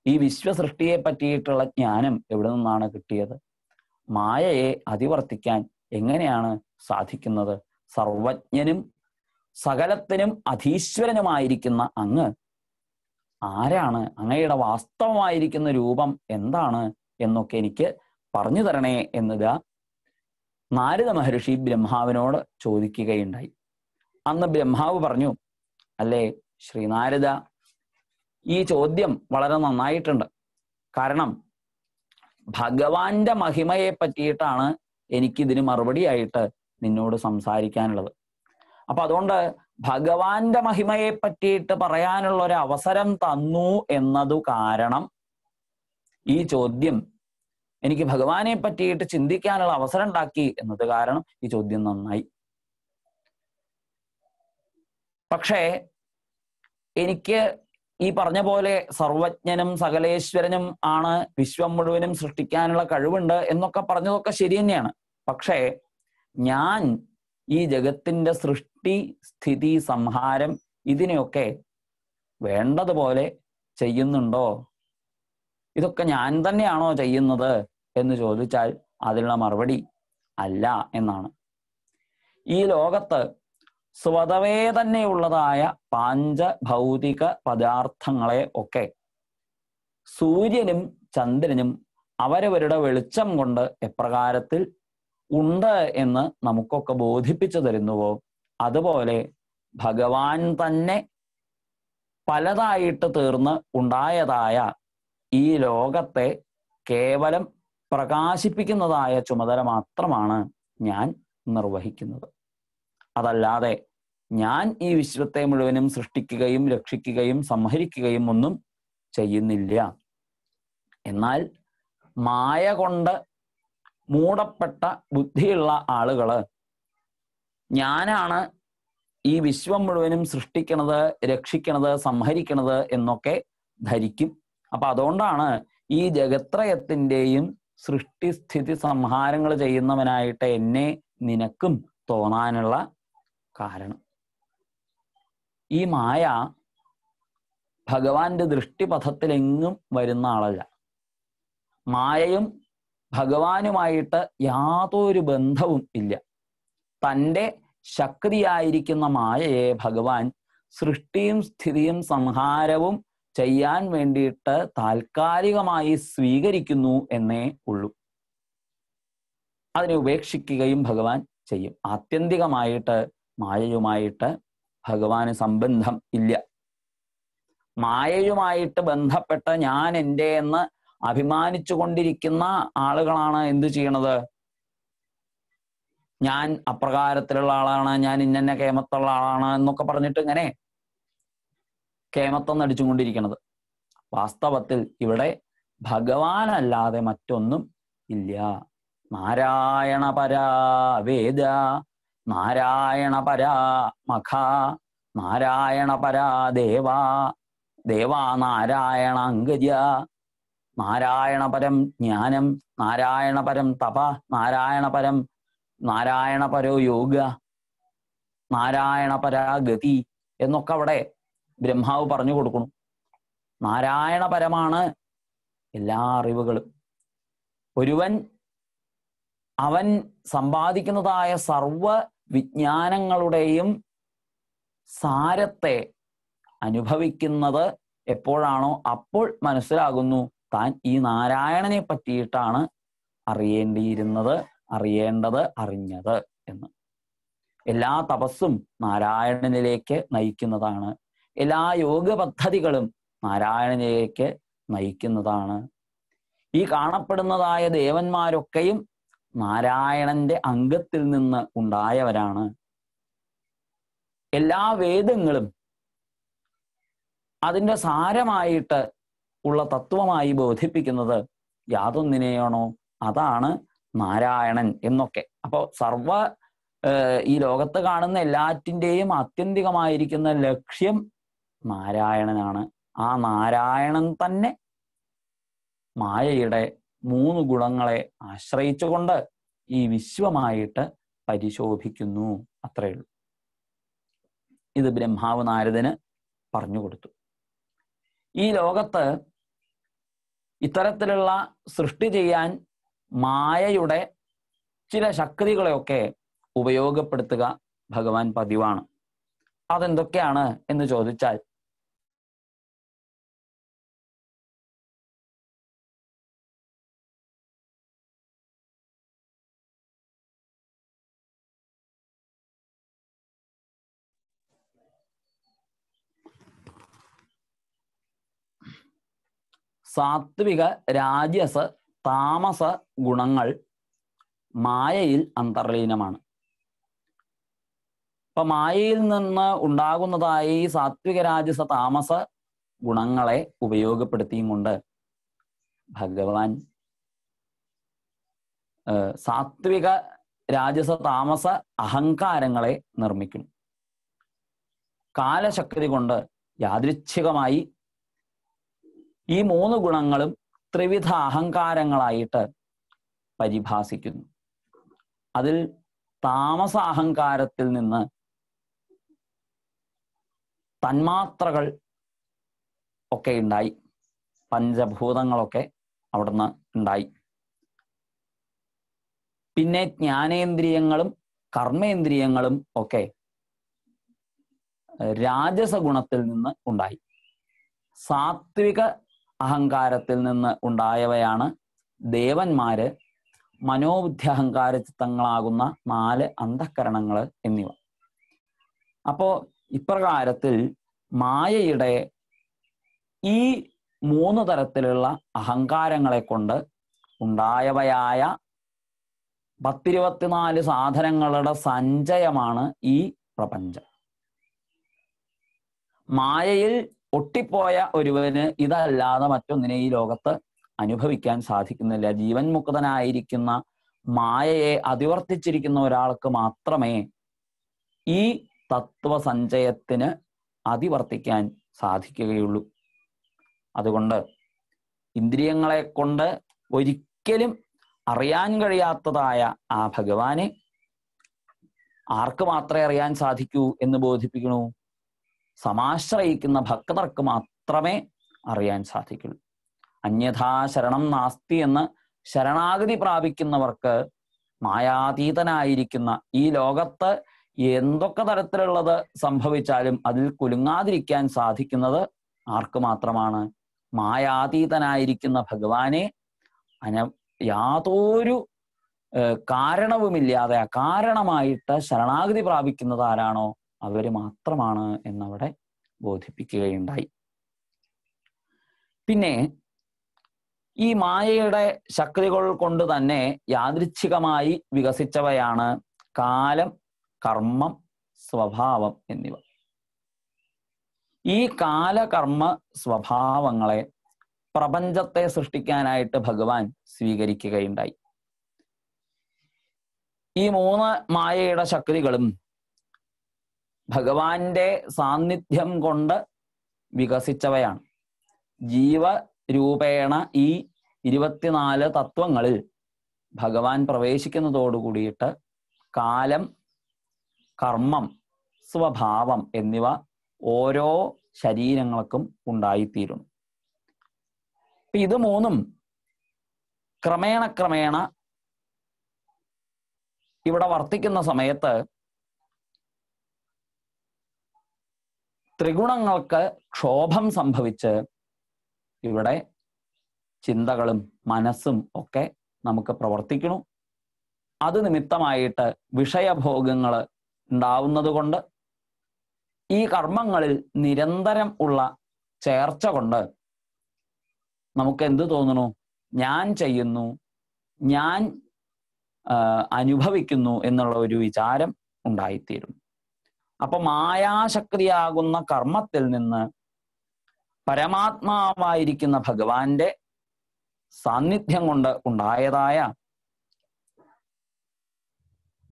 ഈ വിശ്വസൃഷ്ടിയെ പറ്റിയിട്ടുള്ള ജ്ഞാനം എവിടെ നിന്നാണ് കിട്ടിയത്? മായയെ അതിവർത്തിക്കാൻ എങ്ങനെയാണ് സാധിക്കുന്നത്? സർവജ്ഞനും സകലത്തിനും അധീശ്വരനുമായിരിക്കുന്ന അങ്ങ് ആരാണ്? അങ്ങയുടെ വാസ്തവമായിരിക്കുന്ന രൂപം എന്താണ് എന്നൊക്കെ എനിക്ക് പറഞ്ഞു തരണേ എന്നിതാ നാരദ മഹർഷി ബ്രഹ്മാവിനോട് ചോദിക്കുകയുണ്ടായി. അന്ന് ബ്രഹ്മാവ് പറഞ്ഞു, അല്ലേ ശ്രീനാരദ, ഈ ചോദ്യം വളരെ നന്നായിട്ടുണ്ട്. കാരണം ഭഗവാന്റെ മഹിമയെ പറ്റിയിട്ടാണ് എനിക്കിതിന് മറുപടിയായിട്ട് നിന്നോട് സംസാരിക്കാനുള്ളത്. അപ്പൊ അതുകൊണ്ട് ഭഗവാന്റെ മഹിമയെ പറ്റിയിട്ട് പറയാനുള്ള ഒരു അവസരം തന്നു എന്നതു കാരണം, ഈ ചോദ്യം എനിക്ക് ഭഗവാനെ പറ്റിയിട്ട് ചിന്തിക്കാനുള്ള അവസരം ഉണ്ടാക്കി എന്നത് കാരണം ഈ ചോദ്യം നന്നായി. പക്ഷേ എനിക്ക് ഈ പറഞ്ഞ പോലെ സർവജ്ഞനും സകലേശ്വരനും ആണ്, വിശ്വം മുഴുവനും സൃഷ്ടിക്കാനുള്ള കഴിവുണ്ട് എന്നൊക്കെ പറഞ്ഞതൊക്കെ ശരി തന്നെയാണ്. പക്ഷേ ഞാൻ ഈ ജഗത്തിന്റെ സൃഷ്ടി, സ്ഥിതി, സംഹാരം ഇതിനെയൊക്കെ വേണ്ടതുപോലെ ചെയ്യുന്നുണ്ടോ? ഇതൊക്കെ ഞാൻ തന്നെയാണോ ചെയ്യുന്നത് എന്ന് ചോദിച്ചാൽ അതിനുള്ള മറുപടി അല്ല എന്നാണ്. ഈ ലോകത്ത് സ്വതവേ തന്നെയുള്ളതായ പാഞ്ചഭൗതിക പദാർത്ഥങ്ങളെ ഒക്കെ സൂര്യനും ചന്ദ്രനും അവരവരുടെ വെളിച്ചം കൊണ്ട് എപ്രകാരത്തിൽ ഉണ്ട് എന്ന് നമുക്കൊക്കെ ബോധിപ്പിച്ചു തരുന്നുവോ, അതുപോലെ ഭഗവാൻ തന്നെ പലതായിട്ട് തീർന്ന് ഉണ്ടായതായ ഈ ലോകത്തെ കേവലം പ്രകാശിപ്പിക്കുന്നതായ ചുമതല മാത്രമാണ് ഞാൻ നിർവഹിക്കുന്നത്. അതല്ലാതെ ഞാൻ ഈ വിശ്വത്തെ മുഴുവനും സൃഷ്ടിക്കുകയും രക്ഷിക്കുകയും സംഹരിക്കുകയും ഒന്നും ചെയ്യുന്നില്ല. എന്നാൽ മായ കൊണ്ട് മൂടപ്പെട്ട ബുദ്ധിയുള്ള ആളുകള് ഞാനാണ് ഈ വിശ്വം മുഴുവനും സൃഷ്ടിക്കണത്, രക്ഷിക്കണത്, സംഹരിക്കണത് എന്നൊക്കെ ധരിക്കും. അപ്പൊ അതുകൊണ്ടാണ് ഈ ജഗത്രയത്തിൻ്റെയും സൃഷ്ടിസ്ഥിതി സംഹാരങ്ങൾ ചെയ്യുന്നവനായിട്ട് എന്നെ നിനക്കും തോന്നാനുള്ള കാരണം. ഈ മായ ഭഗവാന്റെ ദൃഷ്ടിപഥത്തിലെങ്ങും വരുന്ന ആളല്ല. മായയും ഭഗവാനുമായിട്ട് യാതൊരു ബന്ധവും ഇല്ല. തൻ്റെ ശക്തിയായിരിക്കുന്ന മായയെ ഭഗവാൻ സൃഷ്ടിയും സ്ഥിതിയും സംഹാരവും ചെയ്യാൻ വേണ്ടിയിട്ട് താൽക്കാലികമായി സ്വീകരിക്കുന്നു എന്നേ ഉള്ളൂ. അതിനെ ഉപേക്ഷിക്കുകയും ഭഗവാൻ ചെയ്യും. ആത്യന്തികമായിട്ട് മായയുമായിട്ട് ഭഗവാന് സംബന്ധം ഇല്ല. മായയുമായിട്ട് ബന്ധപ്പെട്ട ഞാൻ എൻ്റെ എന്ന് അഭിമാനിച്ചു കൊണ്ടിരിക്കുന്ന ആളുകളാണ് എന്ത് ചെയ്യണത്? ഞാൻ അപ്രകാരത്തിലുള്ള ആളാണ്, ഞാൻ ഇന്ന കേമത്തുള്ള ആളാണ് എന്നൊക്കെ പറഞ്ഞിട്ട് ഇങ്ങനെ കേമത്വം നടിച്ചും കൊണ്ടിരിക്കണത്. വാസ്തവത്തിൽ ഇവിടെ ഭഗവാനല്ലാതെ മറ്റൊന്നും ഇല്ല. നാരായണ പരാ വേദ, നാരായണ പരാ മഖ, നാരായണ പരാ ദേവാ, ദേവാ നാരായണ അങ്കജ, നാരായണ പരം ജ്ഞാനം, നാരായണ പരം തപ, നാരായണ പരോ യോഗ, നാരായണ പരാ ഗതി എന്നൊക്കെ അവിടെ ബ്രഹ്മാവ് പറഞ്ഞു കൊടുക്കണം. നാരായണ പരമാണ് എല്ലാ അറിവുകളും. ഒരുവൻ അവൻ സമ്പാദിക്കുന്നതായ സർവ വിജ്ഞാനങ്ങളുടെയും സാരത്തെ അനുഭവിക്കുന്നത് എപ്പോഴാണോ അപ്പോൾ മനസ്സിലാകുന്നു താൻ ഈ നാരായണനെ പറ്റിയിട്ടാണ് അറിയേണ്ടിയിരുന്നത്, അറിയേണ്ടത്, അറിഞ്ഞത് എന്ന്. എല്ലാ തപസ്സും നാരായണനിലേക്ക് നയിക്കുന്നതാണ്. എല്ലാ യോഗ പദ്ധതികളും നാരായണനിലേക്ക് നയിക്കുന്നതാണ്. ഈ കാണപ്പെടുന്നതായ ദേവന്മാരൊക്കെയും നാരായണന്റെ അംഗത്തിൽ നിന്ന് ഉണ്ടായവരാണ്. എല്ലാ വേദങ്ങളും അതിൻ്റെ സാരമായിട്ട് ഉള്ള തത്വമായി ബോധിപ്പിക്കുന്നത് യാതൊന്നിനെയാണോ അതാണ് നാരായണൻ എന്നൊക്കെ. അപ്പോൾ ഈ ലോകത്ത് കാണുന്ന എല്ലാറ്റിൻ്റെയും ആത്യന്തികമായിരിക്കുന്ന ലക്ഷ്യം നാരായണനാണ്. ആ നാരായണൻ തന്നെ മായയുടെ 3 ഗുണങ്ങളെ ആശ്രയിച്ചുകൊണ്ട് ഈ വിശ്വമായിട്ട് പരിശോഭിക്കുന്നു. അത്രയേ ഉള്ളൂ. ഇത് ബ്രഹ്മാവ് നാരദന് പറഞ്ഞു കൊടുത്തു. ഈ ലോകത്ത് ഇത്തരത്തിലുള്ള സൃഷ്ടി ചെയ്യാൻ മായയുടെ ചില ശക്തികളെയൊക്കെ ഉപയോഗപ്പെടുത്തുക ഭഗവാൻ പതിവാണ്. അതെന്തൊക്കെയാണ് എന്ന് ചോദിച്ചാൽ സാത്വിക, രാജസ, താമസ ഗുണങ്ങൾ മായയിൽ അന്തർലീനമാണ്. അപ്പൊ മായയിൽ നിന്ന് ഉണ്ടാകുന്നതായ ഈ സാത്വിക, രാജസ, താമസ ഗുണങ്ങളെ ഉപയോഗപ്പെടുത്തിയും കൊണ്ട് ഭഗവാൻ സാത്വിക, രാജസ, താമസ അഹങ്കാരങ്ങളെ നിർമ്മിക്കുന്നു. കാലശക്തി കൊണ്ട് യാദൃച്ഛികമായി ഈ 3 ഗുണങ്ങളും ത്രിവിധ അഹങ്കാരങ്ങളായിട്ട് പരിഭാസിക്കുന്നു. അതിൽ താമസ അഹങ്കാരത്തിൽ നിന്ന് തന്മാത്രകൾ ഒക്കെ ഉണ്ടായി, പഞ്ചഭൂതങ്ങളൊക്കെ അവിടുന്ന് ഉണ്ടായി. പിന്നെ ജ്ഞാനേന്ദ്രിയങ്ങളും കർമ്മേന്ദ്രിയങ്ങളും ഒക്കെ രാജസ ഗുണത്തിൽ നിന്ന് ഉണ്ടായി. സാത്വിക അഹങ്കാരത്തിൽ നിന്ന് ഉണ്ടായവയാണ് ദേവന്മാര്, മനോബുദ്ധി അഹങ്കാര ചിത്തങ്ങളാകുന്ന 4 അന്ധഃകരണങ്ങൾ എന്നിവ. അപ്പോ ഇപ്രകാരത്തിൽ മായയുടെ ഈ 3 തരത്തിലുള്ള അഹങ്കാരങ്ങളെ കൊണ്ട് ഉണ്ടായവയായ 10-24 സാധനങ്ങളുടെ സഞ്ചയമാണ് ഈ പ്രപഞ്ചം. മായയിൽ ഒട്ടിപ്പോയ ഒരുവന് ഇതല്ലാതെ മറ്റൊന്നിനെ ഈ ലോകത്ത് അനുഭവിക്കാൻ സാധിക്കുന്നില്ല. ജീവൻ മുക്തനായിരിക്കുന്ന മായയെ അതിവർത്തിച്ചിരിക്കുന്ന ഒരാൾക്ക് മാത്രമേ ഈ തത്വസഞ്ചയത്തിന് അതിവർത്തിക്കാൻ സാധിക്കുകയുള്ളൂ. അതുകൊണ്ട് ഇന്ദ്രിയങ്ങളെ കൊണ്ട് ഒരിക്കലും അറിയാൻ കഴിയാത്തതായ ആ ഭഗവാനെ ആർക്ക് മാത്രമേ അറിയാൻ സാധിക്കൂ എന്ന് ബോധിപ്പിക്കണു? സമാശ്രയിക്കുന്ന ഭക്തർക്ക് മാത്രമേ അറിയാൻ സാധിക്കുള്ളൂ. അന്യഥാ ശരണം നാസ്തി എന്ന് ശരണാഗതി പ്രാപിക്കുന്നവർക്ക് മായാതീതനായിരിക്കുന്ന ഈ ലോകത്ത് എന്തൊക്കെ തരത്തിലുള്ളത് സംഭവിച്ചാലും അതിൽ കുലുങ്ങാതിരിക്കാൻ സാധിക്കുന്നത് ആർക്ക് മാത്രമാണ്? മായാതീതനായിരിക്കുന്ന ഭഗവാനെ യാതൊരു കാരണവുമില്ലാതെ അകാരണമായിട്ട് ശരണാഗതി പ്രാപിക്കുന്നത് ആരാണോ അവര് മാത്രമാണ് എന്നവിടെ ബോധിപ്പിക്കുകയുണ്ടായി. പിന്നെ ഈ മായയുടെ ശക്തികൾ കൊണ്ട് തന്നെ യാദൃച്ഛികമായി വികസിച്ചവയാണ് കാലം, കർമ്മം, സ്വഭാവം എന്നിവ. ഈ കാലകർമ്മ സ്വഭാവങ്ങളെ പ്രപഞ്ചത്തെ സൃഷ്ടിക്കാനായിട്ട് ഭഗവാൻ സ്വീകരിക്കുകയുണ്ടായി. ഈ 3 മായയുടെ ശക്തികളും ഭഗവാന്റെ സാന്നിധ്യം കൊണ്ട് വികസിച്ചവയാണ്. ജീവരൂപേണ ഈ 24 തത്വങ്ങളിൽ ഭഗവാൻ പ്രവേശിക്കുന്നതോടു കൂടിയിട്ട് കാലം, കർമ്മം, സ്വഭാവം എന്നിവ ഓരോ ശരീരങ്ങൾക്കും ഉണ്ടായിത്തീരുന്നു. ഇത് 3 ക്രമേണ ഇവിടെ വർത്തിക്കുന്ന സമയത്ത് ത്രിഗുണങ്ങൾക്ക് ക്ഷോഭം സംഭവിച്ച് ഇവിടെ ചിന്തകളും മനസ്സും ഒക്കെ നമുക്ക് പ്രവർത്തിക്കണു. അത് നിമിത്തമായിട്ട് വിഷയഭോഗങ്ങൾ ഉണ്ടാവുന്നത് കൊണ്ട് ഈ കർമ്മങ്ങളിൽ നിരന്തരം ഉള്ള ചേർച്ച കൊണ്ട് നമുക്ക് എന്ത് തോന്നുന്നു? ഞാൻ ചെയ്യുന്നു, ഞാൻ അനുഭവിക്കുന്നു എന്നുള്ള ഒരു വിചാരം ഉണ്ടായിത്തീരുന്നു. അപ്പൊ മായാശക്തിയാകുന്ന കർമ്മത്തിൽ നിന്ന് പരമാത്മാവായിരിക്കുന്ന ഭഗവാന്റെ സാന്നിധ്യം കൊണ്ട് ഉണ്ടായതായ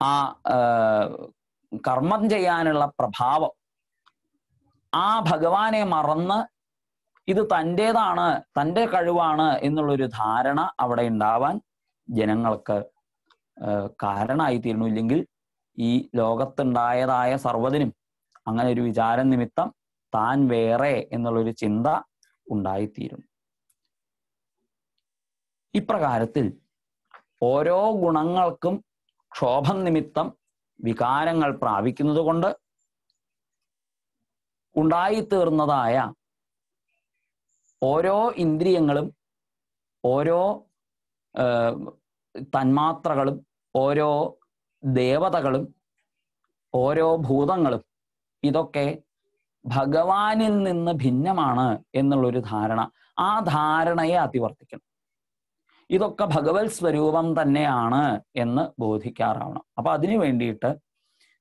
ആ കർമ്മം ചെയ്യാനുള്ള പ്രഭാവം, ആ ഭഗവാനെ മറന്ന് ഇത് തൻ്റേതാണ്, തൻ്റെ കഴിവാണ് എന്നുള്ളൊരു ധാരണ അവിടെ ഉണ്ടാവാൻ ജനങ്ങൾക്ക് കാരണമായിത്തീരുന്നു. ഇല്ലെങ്കിൽ ഈ ലോകത്തുണ്ടായതായ സർവ്വതിനും അങ്ങനെ ഒരു വിചാരം നിമിത്തം താൻ വേറെ എന്നുള്ളൊരു ചിന്ത ഉണ്ടായിത്തീരുന്നു. ഇപ്രകാരത്തിൽ ഓരോ ഗുണങ്ങൾക്കും ക്ഷോഭം നിമിത്തം വികാരങ്ങൾ പ്രാപിക്കുന്നത് കൊണ്ട് ഉണ്ടായിത്തീർന്നതായ ഓരോ ഇന്ദ്രിയങ്ങളും, ഓരോ തന്മാത്രകളും, ഓരോ ദേവതകളും, ഓരോ ഭൂതങ്ങളും ഇതൊക്കെ ഭഗവാനിൽ നിന്ന് ഭിന്നമാണ് എന്നുള്ളൊരു ധാരണ, ആ ധാരണയെ അതിവർത്തിക്കണം. ഇതൊക്കെ ഭഗവത് സ്വരൂപം തന്നെയാണ് എന്ന് ബോധിക്കാറാവണം. അപ്പൊ അതിനു വേണ്ടിയിട്ട്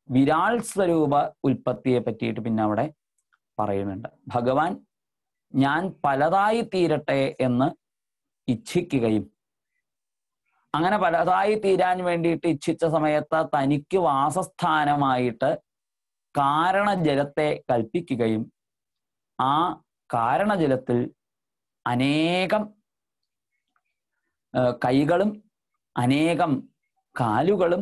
വിരാൾ സ്വരൂപ ഉൽപ്പത്തിയെ പറ്റിയിട്ട് പിന്നെ അവിടെ പറയുന്നുണ്ട്. ഭഗവാൻ ഞാൻ പലതായി തീരട്ടെ എന്ന് ഇച്ഛിക്കുകയും അങ്ങനെ പലതായി തീരാൻ വേണ്ടിയിട്ട് ഇച്ഛിച്ച സമയത്ത് തനിക്ക് വാസസ്ഥാനമായിട്ട് കാരണജലത്തെ കൽപ്പിക്കുകയും ആ കാരണജലത്തിൽ അനേകം കൈകളും അനേകം കാലുകളും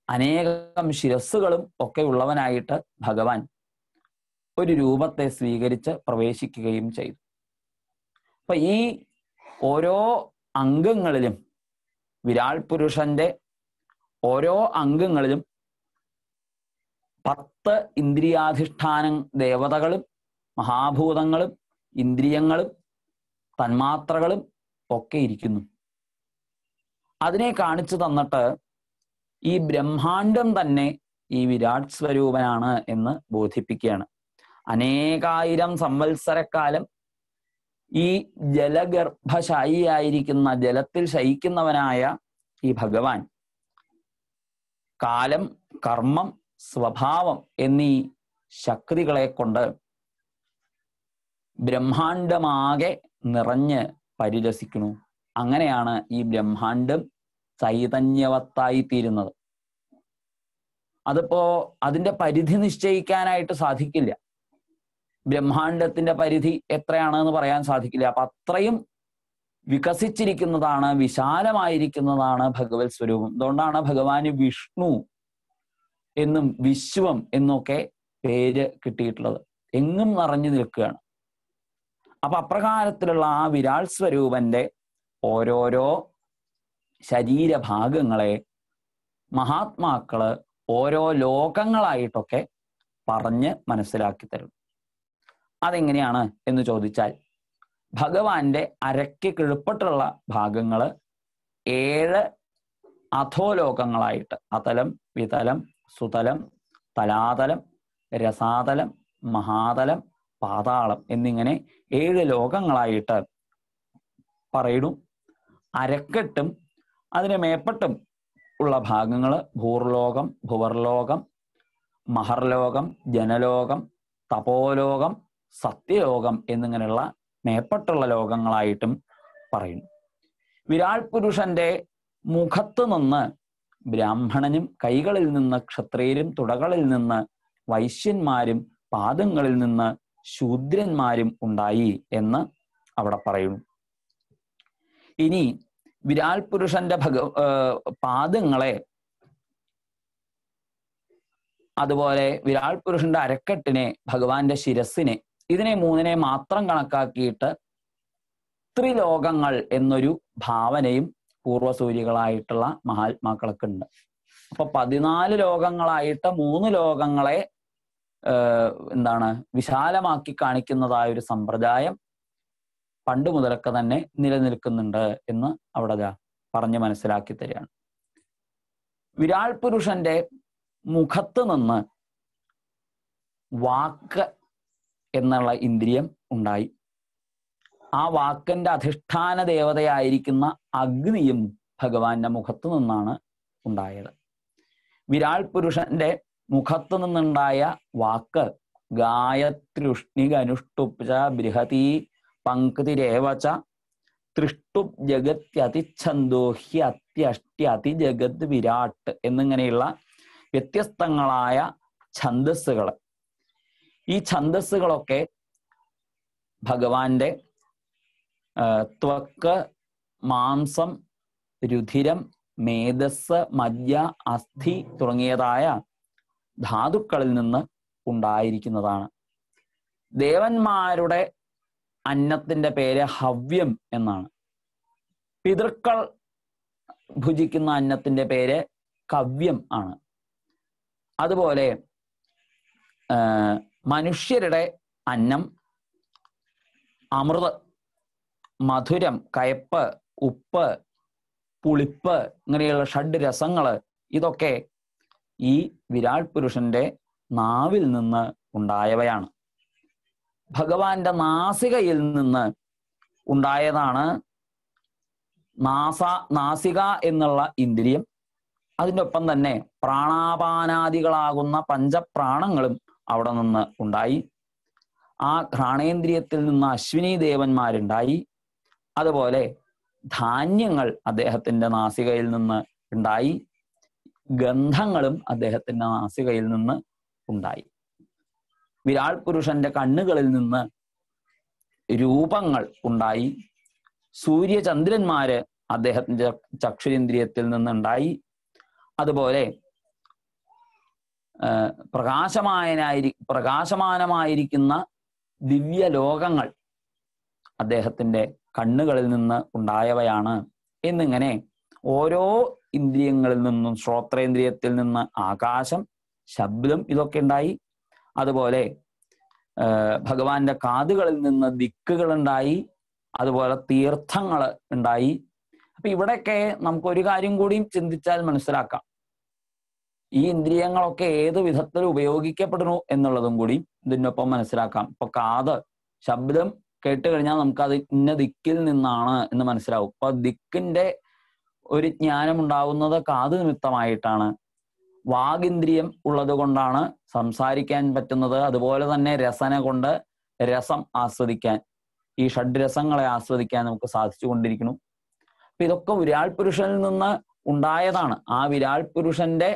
അനേകം ശിരസ്സുകളും ഒക്കെ ഉള്ളവനായിട്ട് ഭഗവാൻ ഒരു രൂപത്തെ സ്വീകരിച്ച് പ്രവേശിക്കുകയും ചെയ്തു. അപ്പൊ ഈ ഓരോ അംഗങ്ങളിലും, വിരാട് പുരുഷന്റെ ഓരോ അംഗങ്ങളിലും 10 ഇന്ദ്രിയാധിഷ്ഠാന ദേവതകളും മഹാഭൂതങ്ങളും ഇന്ദ്രിയങ്ങളും തന്മാത്രകളും ഒക്കെ ഇരിക്കുന്നു. അതിനെ കാണിച്ചു തന്നിട്ട് ഈ ബ്രഹ്മാണ്ടം തന്നെ ഈ വിരാട് സ്വരൂപനാണ് എന്ന് ബോധിപ്പിക്കുകയാണ്. അനേകായിരം സംവത്സരക്കാലം ഈ ജലഗർഭശായിയായിരിക്കുന്ന, ജലത്തിൽ ശയിക്കുന്നവനായ ഈ ഭഗവാൻ കാലം, കർമ്മം, സ്വഭാവം എന്നീ ശക്തികളെ കൊണ്ട് ബ്രഹ്മാണ്ടമാകെ നിറഞ്ഞ് പരിരസിക്കുന്നു. അങ്ങനെയാണ് ഈ ബ്രഹ്മാണ്ടം ചൈതന്യവത്തായി തീരുന്നത്. അതിപ്പോ അതിന്റെ പരിധി നിശ്ചയിക്കാനായിട്ട് സാധിക്കില്ല. ബ്രഹ്മാണ്ടത്തിന്റെ പരിധി എത്രയാണെന്ന് പറയാൻ സാധിക്കില്ല. അപ്പൊ അത്രയും വികസിച്ചിരിക്കുന്നതാണ്, വിശാലമായിരിക്കുന്നതാണ് ഭഗവത് സ്വരൂപം. അതുകൊണ്ടാണ് ഭഗവാന് വിഷ്ണു എന്നും വിശ്വം എന്നൊക്കെ പേര് കിട്ടിയിട്ടുള്ളത്. എങ്ങും നിറഞ്ഞു നിൽക്കുകയാണ്. അപ്പൊ അപ്രകാരത്തിലുള്ള ആ വിരാട് സ്വരൂപന്റെ ഓരോരോ ശരീരഭാഗങ്ങളെ മഹാത്മാക്കള് ഓരോ ലോകങ്ങളായിട്ടൊക്കെ പറഞ്ഞ് മനസ്സിലാക്കി തരും. അതെങ്ങനെയാണ് എന്ന് ചോദിച്ചാൽ, ഭഗവാന്റെ അരയ്ക്ക് കിഴപ്പട്ടുള്ള ഭാഗങ്ങള് 7 അധോലോകങ്ങളായിട്ട്, അതലം, വിതലം, സുതലം, തലാതലം, രസാതലം, മഹാതലം, പാതാളം എന്നിങ്ങനെ 7 ലോകങ്ങളായിട്ട് പറയുന്നു. അരക്കെട്ടും അതിന് മേപ്പട്ടും ഉള്ള ഭാഗങ്ങൾ ഭൂർലോകം, ഭുവർലോകം, മഹർലോകം, ജനലോകം, തപോലോകം, സത്യലോകം എന്നിങ്ങനെയുള്ള മേപ്പട്ടുള്ള ലോകങ്ങളായിട്ടും പറയുന്നു. വിരാട് പുരുഷന്റെ മുഖത്ത് നിന്ന് ബ്രാഹ്മണനും, കൈകളിൽ നിന്ന് ക്ഷത്രിയരും, തുടകളിൽ നിന്ന് വൈശ്യന്മാരും, പാദങ്ങളിൽ നിന്ന് ശൂദ്രന്മാരും ഉണ്ടായി എന്ന് അവിടെ പറയുന്നു. ഇനി വിരാട് പുരുഷന്റെ പാദങ്ങളെ, അതുപോലെ വിരാട് പുരുഷന്റെ അരക്കെട്ടിനെ, ഭഗവാന്റെ ശിരസിനെ, ഇതിനെ 3 മാത്രം കണക്കാക്കിയിട്ട് ത്രിലോകങ്ങൾ എന്നൊരു ഭാവനയും പൂർവസൂരികളായിട്ടുള്ള മഹാത്മാക്കൾക്ക് ഉണ്ട്. അപ്പൊ 14 ലോകങ്ങളായിട്ട് 3 ലോകങ്ങളെ വിശാലമാക്കി കാണിക്കുന്നതായ ഒരു സമ്പ്രദായം പണ്ട് മുതലൊക്കെ തന്നെ നിലനിൽക്കുന്നുണ്ട് എന്ന് അവിടെ പറഞ്ഞ് മനസ്സിലാക്കി തരികയാണ്. വിരാട് പുരുഷന്റെ മുഖത്ത് നിന്ന് വാക്ക് എന്നുള്ള ഇന്ദ്രിയം ഉണ്ടായി. ആ വാക്കിന്റെ അധിഷ്ഠാന ദേവതയായിരിക്കുന്ന അഗ്നിയും ഭഗവാന്റെ മുഖത്ത് നിന്നാണ് ഉണ്ടായത്. വിരാട് പുരുഷന്റെ മുഖത്ത് നിന്നുണ്ടായ വാക്ക് ഗായത്രിഷ്ണികനുഷ്ടുപ്ച ബൃഹതി പങ്ക്തിരേവച തൃഷ്ടു ജഗത്യതിച്ഛന്തോഹി അത്യഷ്ടി ജഗത് വിരാട്ട് എന്നിങ്ങനെയുള്ള വ്യത്യസ്തങ്ങളായ ഛന്ദസ്സുകൾ. ഈ ഛന്ദസ്സുകളൊക്കെ ഭഗവാന്റെ ത്വക്ക്, മാംസം, രുധിരം, മേധസ്, മജ്ജ, അസ്ഥി തുടങ്ങിയതായ ധാതുക്കളിൽ നിന്ന് ഉണ്ടായിരിക്കുന്നതാണ്. ദേവന്മാരുടെ അന്നത്തിന്റെ പേര് ഹവ്യം എന്നാണ്. പിതൃക്കൾ ഭുജിക്കുന്ന അന്നത്തിന്റെ പേര് കവ്യം ആണ്. അതുപോലെ മനുഷ്യരുടെ അന്നം അമൃത്, മധുരം, കയപ്പ്, ഉപ്പ്, പുളിപ്പ് ഇങ്ങനെയുള്ള ഷഡ് രസങ്ങള് ഇതൊക്കെ ഈ വിരാട് പുരുഷന്റെ നാവിൽ നിന്ന് ഉണ്ടായവയാണ്. ഭഗവാന്റെ നാസികയിൽ നിന്ന് ഉണ്ടായതാണ് നാസിക എന്നുള്ള ഇന്ദ്രിയം. അതിൻ്റെ ഒപ്പം തന്നെ പ്രാണാപാനാദികളാകുന്ന പഞ്ചപ്രാണങ്ങളും അവിടെ നിന്ന് ഉണ്ടായി. ആ ഘ്രാണേന്ദ്രിയത്തിൽ നിന്ന് അശ്വിനി ദേവന്മാരുണ്ടായി. അതുപോലെ ധാന്യങ്ങൾ അദ്ദേഹത്തിന്റെ നാസികയിൽ നിന്ന് ഉണ്ടായി. ഗന്ധങ്ങളും അദ്ദേഹത്തിന്റെ നാസികയിൽ നിന്ന് ഉണ്ടായി. വിരാട് പുരുഷന്റെ കണ്ണുകളിൽ നിന്ന് രൂപങ്ങൾ ഉണ്ടായി. സൂര്യചന്ദ്രന്മാര് അദ്ദേഹത്തിന്റെ ചക്ഷുരേന്ദ്രിയത്തിൽ നിന്നുണ്ടായി. അതുപോലെ പ്രകാശമാനമായിരിക്കുന്ന ദിവ്യ ലോകങ്ങൾ അദ്ദേഹത്തിന്റെ കണ്ണുകളിൽ നിന്ന് ഉണ്ടായവയാണ്. എന്നിങ്ങനെ ഓരോ ഇന്ദ്രിയങ്ങളിൽ നിന്നും, ശ്രോത്രേന്ദ്രിയത്തിൽ നിന്ന് ആകാശം, ശബ്ദം, ഇതൊക്കെ ഉണ്ടായി. അതുപോലെ ഭഗവാന്റെ കാതുകളിൽ നിന്ന് ദിക്കുകൾ ഉണ്ടായി. അതുപോലെ തീർത്ഥങ്ങൾ ഉണ്ടായി. അപ്പൊ ഇവിടെയൊക്കെ നമുക്കൊരു കാര്യം കൂടിയും ചിന്തിച്ചാൽ മനസ്സിലാക്കാം. ഈ ഇന്ദ്രിയങ്ങളൊക്കെ ഏത് വിധത്തിൽ ഉപയോഗിക്കപ്പെടുന്നു എന്നുള്ളതും കൂടി ഇതിനൊപ്പം മനസ്സിലാക്കാം. ഇപ്പൊ കാത്, ശബ്ദം കേട്ട് കഴിഞ്ഞാൽ നമുക്കത് ഇന്ന ദിക്കിൽ നിന്നാണ് എന്ന് മനസ്സിലാവും. അപ്പൊ ദിക്കിന്റെ ഒരു ജ്ഞാനം ഉണ്ടാവുന്നത് കാത് നിമിത്തമായിട്ടാണ്. വാഗിന്ദ്രിയം ഉള്ളത് കൊണ്ടാണ് സംസാരിക്കാൻ പറ്റുന്നത്. അതുപോലെ തന്നെ രസന കൊണ്ട് രസം ആസ്വദിക്കാൻ, ഈ ഷഡ്രസങ്ങളെ ആസ്വദിക്കാൻ നമുക്ക് സാധിച്ചു കൊണ്ടിരിക്കുന്നു. അപ്പൊ ഇതൊക്കെ വിരാട് പുരുഷനിൽ നിന്ന് ഉണ്ടായതാണ്. ആ വിരാട് പുരുഷന്റെ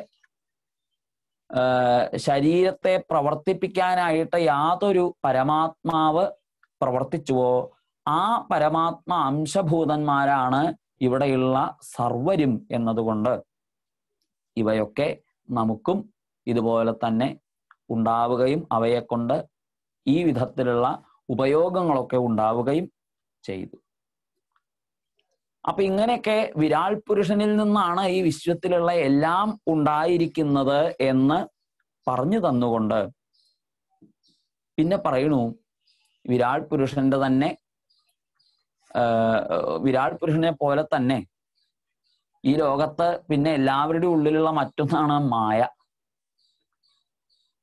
ശരീരത്തെ പ്രവർത്തിപ്പിക്കാനായിട്ട് യാതൊരു പരമാത്മാവ് പ്രവർത്തിച്ചുവോ ആ പരമാത്മാ അംശഭൂതന്മാരാണ് ഇവിടെയുള്ള സർവരും എന്നതുകൊണ്ട് ഇവയൊക്കെ നമുക്കും ഇതുപോലെ തന്നെ ഉണ്ടാവുകയും അവയെ കൊണ്ട് ഈ വിധത്തിലുള്ള ഉപയോഗങ്ങളൊക്കെ ഉണ്ടാവുകയും ചെയ്തു. അപ്പൊ ഇങ്ങനെയൊക്കെ വിരാട് പുരുഷനിൽ നിന്നാണ് ഈ വിശ്വത്തിലുള്ള എല്ലാം ഉണ്ടായിരിക്കുന്നത് എന്ന് പറഞ്ഞു തന്നുകൊണ്ട് പിന്നെ പറയണു, വിരാട് പുരുഷന്റെ തന്നെ വിരാട് പുരുഷനെ പോലെ തന്നെ ഈ ലോകത്ത് പിന്നെ എല്ലാവരുടെയും ഉള്ളിലുള്ള മറ്റൊന്നാണ് മായ.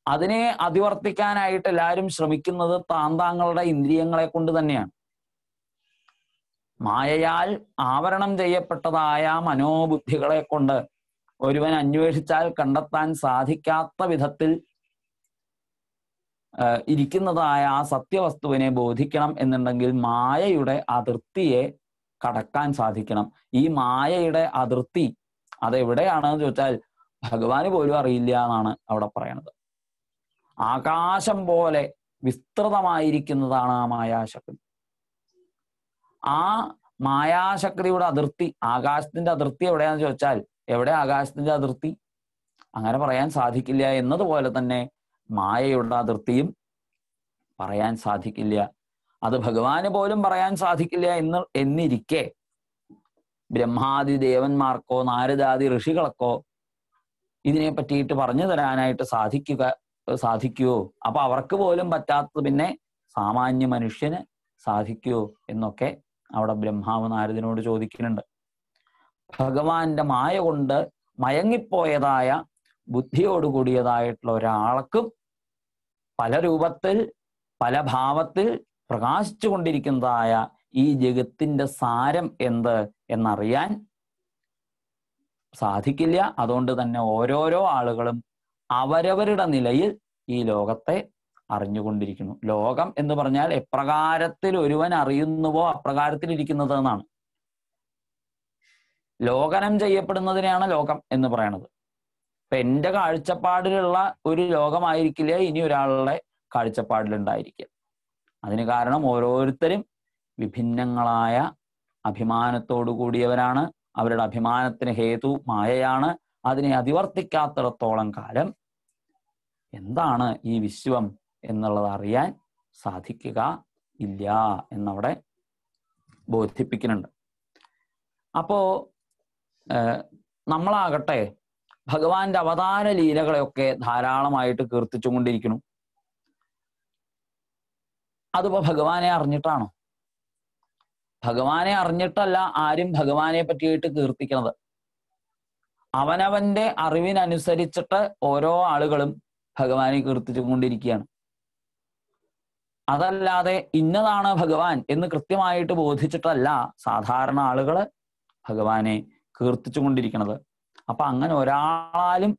അതിനെ അതിവർത്തിക്കാനായിട്ട് എല്ലാവരും ശ്രമിക്കുന്നത് താന്താങ്ങളുടെ ഇന്ദ്രിയങ്ങളെ കൊണ്ട് തന്നെയാണ്. മായയാൽ ആവരണം ചെയ്യപ്പെട്ടതായ മനോബുദ്ധികളെ കൊണ്ട് ഒരുവൻ അന്വേഷിച്ചാൽ കണ്ടെത്താൻ സാധിക്കാത്ത വിധത്തിൽ ഇരിക്കുന്നതായ ആ സത്യവസ്തുവിനെ ബോധിക്കണം എന്നുണ്ടെങ്കിൽ മായയുടെ അതിർത്തിയെ കടക്കാൻ സാധിക്കണം. ഈ മായയുടെ അതിർത്തി അതെവിടെയാണെന്ന് ചോദിച്ചാൽ ഭഗവാന് പോലും അറിയില്ല എന്നാണ് അവിടെ പറയണത്. ആകാശം പോലെ വിസ്തൃതമായിരിക്കുന്നതാണ് ആ മായാശക്തി. ആ മായാശക്തിയുടെ അതിർത്തി, ആകാശത്തിന്റെ അതിർത്തി എവിടെയാന്ന് ചോദിച്ചാൽ എവിടെ ആകാശത്തിന്റെ അതിർത്തി? അങ്ങനെ പറയാൻ സാധിക്കില്ല. എന്നതുപോലെ തന്നെ മായയുടെ അതിർത്തിയും പറയാൻ സാധിക്കില്ല. അത് ഭഗവാന് പോലും പറയാൻ സാധിക്കില്ല എന്നിരിക്കെ ബ്രഹ്മാദി ദേവന്മാർക്കോ നാരദാദി ഋഷികൾക്കോ ഇതിനെ പറ്റിയിട്ട് പറഞ്ഞു തരാനായിട്ട് സാധിക്കുവോ? അപ്പൊ അവർക്ക് പോലും പറ്റാത്തത് പിന്നെ സാമാന്യ മനുഷ്യന് സാധിക്കുവോ എന്നൊക്കെ അവിടെ ബ്രഹ്മാവ് നാരദിനോട് ചോദിക്കുന്നുണ്ട്. ഭഗവാന്റെ മായ കൊണ്ട് മയങ്ങിപ്പോയതായ ബുദ്ധിയോട് കൂടിയതായിട്ടുള്ള ഒരാൾക്കും പല രൂപത്തിൽ പല ഭാവത്തിൽ പ്രകാശിച്ചു കൊണ്ടിരിക്കുന്നതായ ഈ ജഗത്തിന്റെ സാരം എന്ത് എന്നറിയാൻ സാധിക്കില്ല. അതുകൊണ്ട് തന്നെ ഓരോരോ ആളുകളും അവരവരുടെ നിലയിൽ ഈ ലോകത്തെ അറിഞ്ഞുകൊണ്ടിരിക്കുന്നു. ലോകം എന്ന് പറഞ്ഞാൽ എപ്രകാരത്തിൽ ഒരുവൻ അറിയുന്നുവോ അപ്രകാരത്തിൽ ഇരിക്കുന്നത് എന്നാണ്. ലോകനം ചെയ്യപ്പെടുന്നതിനെയാണ് ലോകം എന്ന് പറയണത്. ഇപ്പൊ എന്റെ കാഴ്ചപ്പാടിലുള്ള ഒരു ലോകമായിരിക്കില്ല ഇനി ഒരാളുടെ കാഴ്ചപ്പാടിലുണ്ടായിരിക്കുക. അതിന് കാരണം ഓരോരുത്തരും വിഭിന്നങ്ങളായ അഭിമാനത്തോടു കൂടിയവരാണ്. അവരുടെ അഭിമാനത്തിന് ഹേതു മായയാണ്. അതിനെ അതിവർത്തിക്കാത്തിടത്തോളം കാലം എന്താണ് ഈ വിശ്വം എന്നുള്ളത് അറിയാൻ സാധിക്കുക ഇല്ല എന്നവിടെ ബോധിപ്പിക്കുന്നുണ്ട്. അപ്പോ നമ്മളാകട്ടെ ഭഗവാന്റെ അവതാര ലീലകളെയൊക്കെ ധാരാളമായിട്ട് കീർത്തിച്ചുകൊണ്ടിരിക്കുന്നു. അതിപ്പോ ഭഗവാനെ അറിഞ്ഞിട്ടാണോ? ഭഗവാനെ അറിഞ്ഞിട്ടല്ല ആരും ഭഗവാനെ പറ്റിയിട്ട് കീർത്തിക്കുന്നത്. അവനവന്റെ അറിവിനനുസരിച്ചിട്ട് ഓരോ ആളുകളും ഭഗവാനെ കീർത്തിച്ചുകൊണ്ടിരിക്കുകയാണ്. അതല്ലാതെ ഇന്നതാണ് ഭഗവാൻ എന്ന് കൃത്യമായിട്ട് ബോധിച്ചിട്ടല്ല സാധാരണ ആളുകള് ഭഗവാനെ കീർത്തിച്ചുകൊണ്ടിരിക്കുന്നത്. അപ്പൊ അങ്ങനെ ഒരാളാലും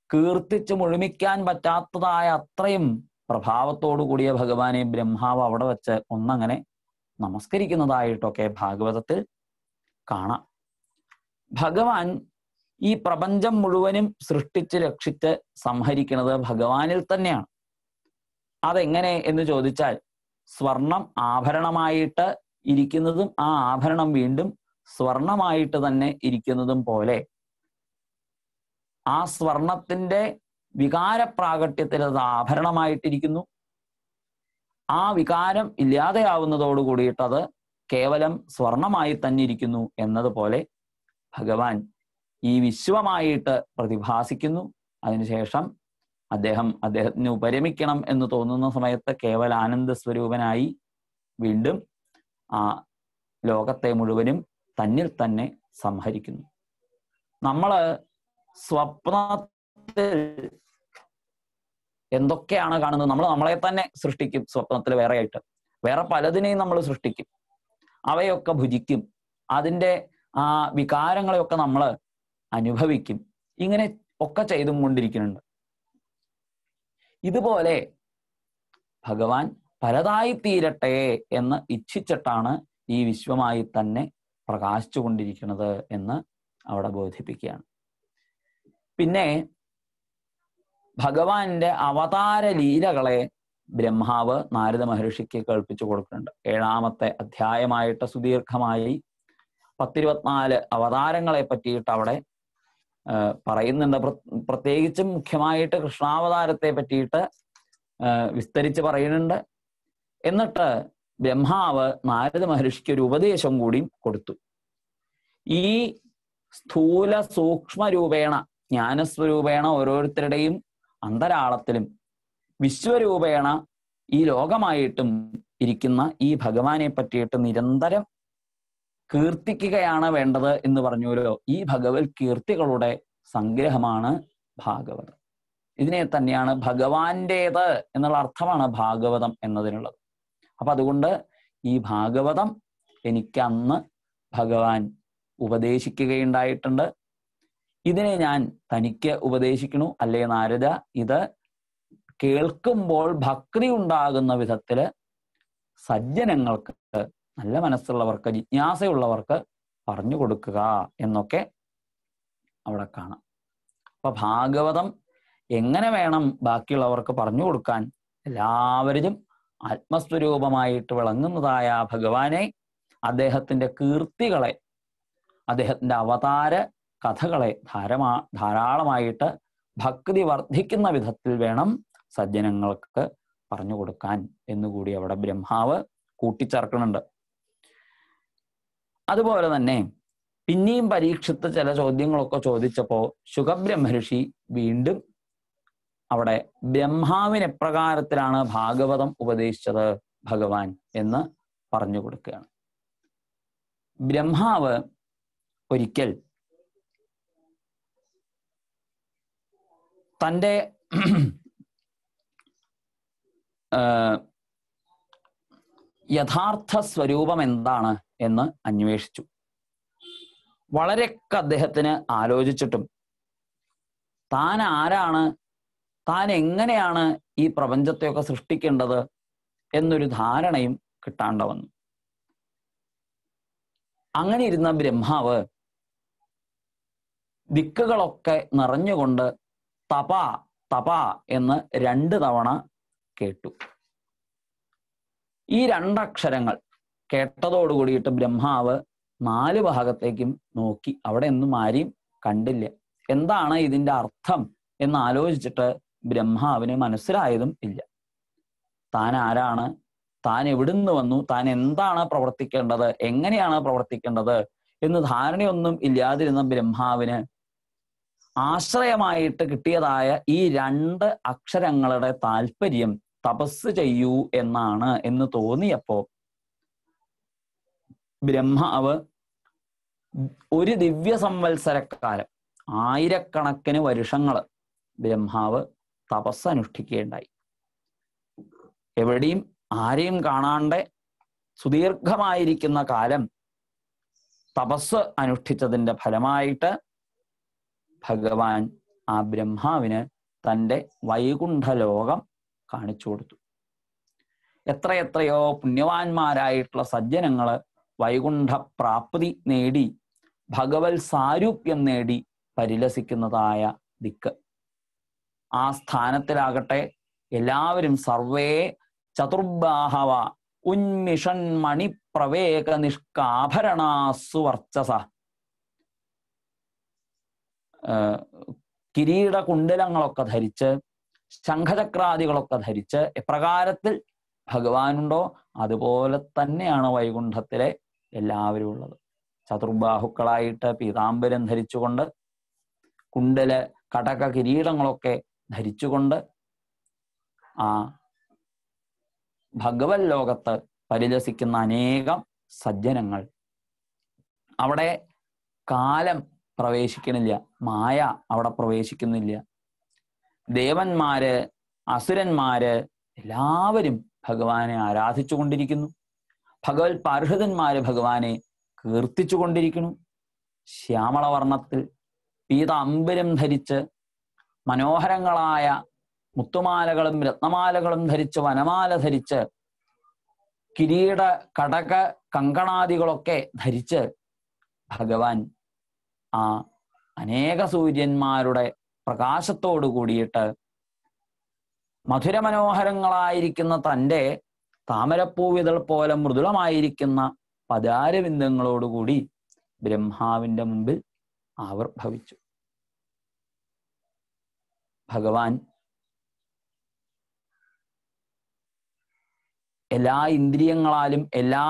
കീർത്തിച്ച് മുഴുമിക്കാൻ പറ്റാത്തതായ അത്രയും പ്രഭാവത്തോടു കൂടിയ ഭഗവാനെ ബ്രഹ്മാവ് അവിടെ വെച്ച് ഒന്നങ്ങനെ നമസ്കരിക്കുന്നതായിട്ടൊക്കെ ഭാഗവതത്തിൽ കാണാം. ഭഗവാൻ ഈ പ്രപഞ്ചം മുഴുവനും സൃഷ്ടിച്ച് രക്ഷിച്ച് സംഹരിക്കുന്നത് ഭഗവാനിൽ തന്നെയാണ്. അതെങ്ങനെ എന്ന് ചോദിച്ചാൽ, സ്വർണം ആഭരണമായിട്ട് ഇരിക്കുന്നതും ആ ആഭരണം വീണ്ടും സ്വർണമായിട്ട് തന്നെ ഇരിക്കുന്നതും പോലെ ആ സ്വർണത്തിന്റെ വികാരപ്രാകട്യത്തിൽ അത് ആഭരണമായിട്ടിരിക്കുന്നു. ആ വികാരം ഇല്ലാതെയാവുന്നതോട് കൂടിയിട്ട് അത് കേവലം സ്വർണമായി തന്നെ ഇരിക്കുന്നു എന്നതുപോലെ ഭഗവാൻ ഈ വിശ്വമായിട്ട് പ്രതിഭാസിക്കുന്നു. അതിനുശേഷം അദ്ദേഹത്തിന് ഉപരമിക്കണം എന്ന് തോന്നുന്ന സമയത്ത് കേവല ആനന്ദ സ്വരൂപനായി വീണ്ടും ആ ലോകത്തെ മുഴുവനും തന്നിൽ തന്നെ സംഹരിക്കുന്നു. നമ്മള് സ്വപ്നത്തിൽ എന്തൊക്കെയാണ് കാണുന്നത്? നമ്മൾ നമ്മളെ തന്നെ സൃഷ്ടിക്കും. സ്വപ്നത്തിൽ വേറെയായിട്ട് വേറെ പലതിനെയും നമ്മൾ സൃഷ്ടിക്കും, അവയൊക്കെ ഭുജിക്കും, അതിൻ്റെ ആ വികാരങ്ങളെയൊക്കെ നമ്മൾ അനുഭവിക്കും. ഇങ്ങനെ ഒക്കെ ചെയ്തും കൊണ്ടിരിക്കുന്നുണ്ട്. ഇതുപോലെ ഭഗവാൻ പലതായി തീരട്ടെ എന്ന് ഇച്ഛിച്ചിട്ടാണ് ഈ വിശ്വമായി തന്നെ പ്രകാശിച്ചു കൊണ്ടിരിക്കുന്നത് എന്ന് അവിടെ ബോധിപ്പിക്കുകയാണ്. പിന്നെ ഭഗവാന്റെ അവതാര ലീലകളെ ബ്രഹ്മാവ് നാരദ മഹർഷിക്ക് കേൾപ്പിച്ചു കൊടുക്കുന്നുണ്ട്. 7-ാമത്തെ അധ്യായമായിട്ട് സുദീർഘമായി 124 അവതാരങ്ങളെ പറ്റിയിട്ട് അവിടെ പറയുന്നുണ്ട്. പ്രത്യേകിച്ചും മുഖ്യമായിട്ട് കൃഷ്ണാവതാരത്തെ പറ്റിയിട്ട് വിസ്തരിച്ച് പറയുന്നുണ്ട്. എന്നിട്ട് ബ്രഹ്മാവ് നാരദ മഹർഷിക്ക് ഒരു ഉപദേശം കൂടി കൊടുത്തു. ഈ സ്ഥൂല സൂക്ഷ്മ രൂപേണ ജ്ഞാനസ്വരൂപേണ ഓരോരുത്തരുടെയും അന്തരാളത്തിലും വിശ്വരൂപേണ ഈ ലോകമായിട്ടും ഇരിക്കുന്ന ഈ ഭഗവാനെ പറ്റിയിട്ട് നിരന്തരം കീർത്തിക്കുകയാണ് വേണ്ടത് എന്ന് പറഞ്ഞുവല്ലോ. ഈ ഭഗവത് കീർത്തികളുടെ സംഗ്രഹമാണ് ഭാഗവതം. ഇതിനെ തന്നെയാണ് ഭഗവാന്റേത് എന്നുള്ള അർത്ഥമാണ് ഭാഗവതം എന്നതിനുള്ളത്. അപ്പൊ അതുകൊണ്ട് ഈ ഭാഗവതം എനിക്ക് അന്ന് ഭഗവാൻ ഉപദേശിക്കുകയുണ്ടായിട്ടുണ്ട്. ഇതിനെ ഞാൻ തനിക്ക് ഉപദേശിക്കണു. അല്ലേ നാരദ, ഇത് കേൾക്കുമ്പോൾ ഭക്തി ഉണ്ടാകുന്ന വിധത്തില് സജ്ജനങ്ങൾക്ക്, നല്ല മനസ്സുള്ളവർക്ക്, ജിജ്ഞാസയുള്ളവർക്ക് പറഞ്ഞു കൊടുക്കുക എന്നൊക്കെ അവിടെ കാണാം. അപ്പൊ ഭാഗവതം എങ്ങനെ വേണം ബാക്കിയുള്ളവർക്ക് പറഞ്ഞു കൊടുക്കാൻ? എല്ലാവരും ആത്മസ്വരൂപമായിട്ട് വിളങ്ങുന്നതായ ഭഗവാനെ, അദ്ദേഹത്തിന്റെ കീർത്തികളെ, അദ്ദേഹത്തിന്റെ അവതാര കഥകളെ ധാരാളമായിട്ട് ഭക്തി വർദ്ധിക്കുന്ന വിധത്തിൽ വേണം സജ്ജനങ്ങൾക്ക് പറഞ്ഞു കൊടുക്കാൻ എന്നുകൂടി അവിടെ ബ്രഹ്മാവ് കൂട്ടിച്ചേർക്കുന്നുണ്ട്. അതുപോലെ തന്നെ പിന്നെയും പരീക്ഷിത്ത് ചില ചോദ്യങ്ങളൊക്കെ ചോദിച്ചപ്പോ ശുകബ്രഹ്മർഷി വീണ്ടും അവിടെ ബ്രഹ്മാവിന് എപ്രകാരത്തിലാണ് ഭാഗവതം ഉപദേശിച്ചത് ഭഗവാൻ എന്ന് പറഞ്ഞു കൊടുക്കുകയാണ്. ബ്രഹ്മാവ് ഒരിക്കൽ തൻ്റെ യഥാർത്ഥ സ്വരൂപം എന്താണ് എന്ന് അന്വേഷിച്ചു. വളരെയൊക്കെ അദ്ദേഹത്തിന് ആലോചിച്ചിട്ടും താൻ ആരാണ്, താൻ എങ്ങനെയാണ് ഈ പ്രപഞ്ചത്തെയൊക്കെ സൃഷ്ടിക്കേണ്ടത് എന്നൊരു ധാരണയും കിട്ടാണ്ട വന്നു. അങ്ങനെ ഇരുന്ന ബ്രഹ്മാവ് ദിക്കുകളൊക്കെ നിറഞ്ഞുകൊണ്ട് തപ തപ എന്ന് 2 തവണ കേട്ടു. ഈ 2 അക്ഷരങ്ങൾ കേട്ടതോടുകൂടിയിട്ട് ബ്രഹ്മാവ് 4 ഭാഗത്തേക്കും നോക്കി. അവിടെ ഒന്നും ആരെയും കണ്ടില്ല. എന്താണ് ഇതിന്റെ അർത്ഥം എന്ന് ആലോചിച്ചിട്ട് ബ്രഹ്മാവിന് മനസ്സിലായതും ഇല്ല. താൻ ആരാണ്, താൻ എവിടുന്ന് വന്നു, താൻ എന്താണ് പ്രവർത്തിക്കേണ്ടത്, എങ്ങനെയാണ് പ്രവർത്തിക്കേണ്ടത് എന്ന് ധാരണയൊന്നും ഇല്ലാതിരുന്ന ബ്രഹ്മാവിന് ആശ്രയമായിട്ട് കിട്ടിയതായ ഈ 2 അക്ഷരങ്ങളുടെ താല്പര്യം തപസ് ചെയ്യൂ എന്നാണ് എന്ന് തോന്നിയപ്പോ ബ്രഹ്മാവ് ഒരു ദിവ്യ സംവത്സരക്കാലം, 1000കണക്കിന് വർഷങ്ങൾ ബ്രഹ്മാവ് തപസ് അനുഷ്ഠിക്കുകയുണ്ടായി. എവിടെയും ആരെയും കാണാണ്ട് സുദീർഘമായിരിക്കുന്ന കാലം തപസ് അനുഷ്ഠിച്ചതിന്റെ ഫലമായിട്ട് ഭഗവാൻ ആ ബ്രഹ്മാവിന് തൻ്റെ വൈകുണ്ഠലോകം കാണിച്ചു കൊടുത്തു. എത്രയെത്രയോ പുണ്യവാന്മാരായിട്ടുള്ള സജ്ജനങ്ങള് വൈകുണ്ഠ പ്രാപ്തി നേടി, ഭഗവത് സാരൂപ്യം നേടി പരിലസിക്കുന്നതായ ദിക്ക്. ആ സ്ഥാനത്തിലാകട്ടെ എല്ലാവരും സർവേ ചതുർബാഹവ ഉന്മിഷൻ മണിപ്രവേക നിഷ്കാഭരണാസു വർച്ചസ. കിരീട കുണ്ടലങ്ങളൊക്കെ ധരിച്ച് ശംഖചക്രാദികളൊക്കെ ധരിച്ച് എപ്രകാരത്തിൽ ഭഗവാനുണ്ടോ അതുപോലെ തന്നെയാണ് വൈകുണ്ഠത്തിലെ എല്ലാവരും ഉള്ളത്. ചതുർബാഹുക്കളായിട്ട് പീതാംബരം ധരിച്ചുകൊണ്ട് കുണ്ടല് കടക കിരീടങ്ങളൊക്കെ ധരിച്ചുകൊണ്ട് ആ ഭഗവത് ലോകത്ത് പരിലസിക്കുന്ന അനേകം സജ്ജനങ്ങൾ. അവിടെ കാലം പ്രവേശിക്കണില്ല, മായ അവിടെ പ്രവേശിക്കുന്നില്ല. ദേവന്മാര് അസുരന്മാര് എല്ലാവരും ഭഗവാനെ ആരാധിച്ചു കൊണ്ടിരിക്കുന്നു. ഭഗവത് പാർഷദന്മാര് ഭഗവാനെ കീർത്തിച്ചു കൊണ്ടിരിക്കുന്നു. ശ്യാമളവർണ്ണത്തിൽ പീതാംബരം ധരിച്ച് മനോഹരങ്ങളായ മുത്തുമാലകളും രത്നമാലകളും ധരിച്ച് വനമാല ധരിച്ച് കിരീട കടക കങ്കണാദികളൊക്കെ ധരിച്ച് ഭഗവാൻ ആ അനേക സൂര്യന്മാരുടെ പ്രകാശത്തോടു കൂടിയിട്ട് മധുരമനോഹരങ്ങളായിരിക്കുന്ന തൻ്റെ താമരപ്പൂവിതൾ പോലെ മൃദുലമായിരിക്കുന്ന പദാരവിന്ദങ്ങളോടുകൂടി ബ്രഹ്മാവിന്റെ മുമ്പിൽ ആവിർഭവിച്ചു. ഭഗവാൻ എല്ലാ ഇന്ദ്രിയങ്ങളാലും എല്ലാ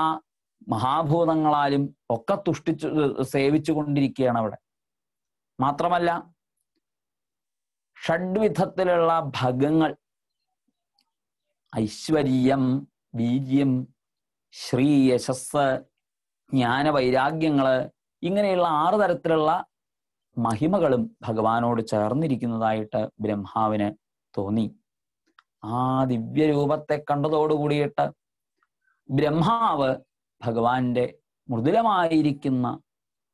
മഹാഭൂതങ്ങളാലും ഒക്കെ തുഷ്ടിച്ചു സേവിച്ചു കൊണ്ടിരിക്കുകയാണ് അവിടെ. മാത്രമല്ല ഷഡ്വിധത്തിലുള്ള ഭഗങ്ങൾ, ഐശ്വര്യം, വീര്യം, ശ്രീ, യശസ്, ജ്ഞാനവൈരാഗ്യങ്ങള്, ഇങ്ങനെയുള്ള 6 തരത്തിലുള്ള മഹിമകളും ഭഗവാനോട് ചേർന്നിരിക്കുന്നതായിട്ട് ബ്രഹ്മാവിന് തോന്നി. ആ ദിവ്യരൂപത്തെ കണ്ടതോടുകൂടിയിട്ട് ബ്രഹ്മാവ് ഭഗവാന്റെ മൃദുലമായിരിക്കുന്ന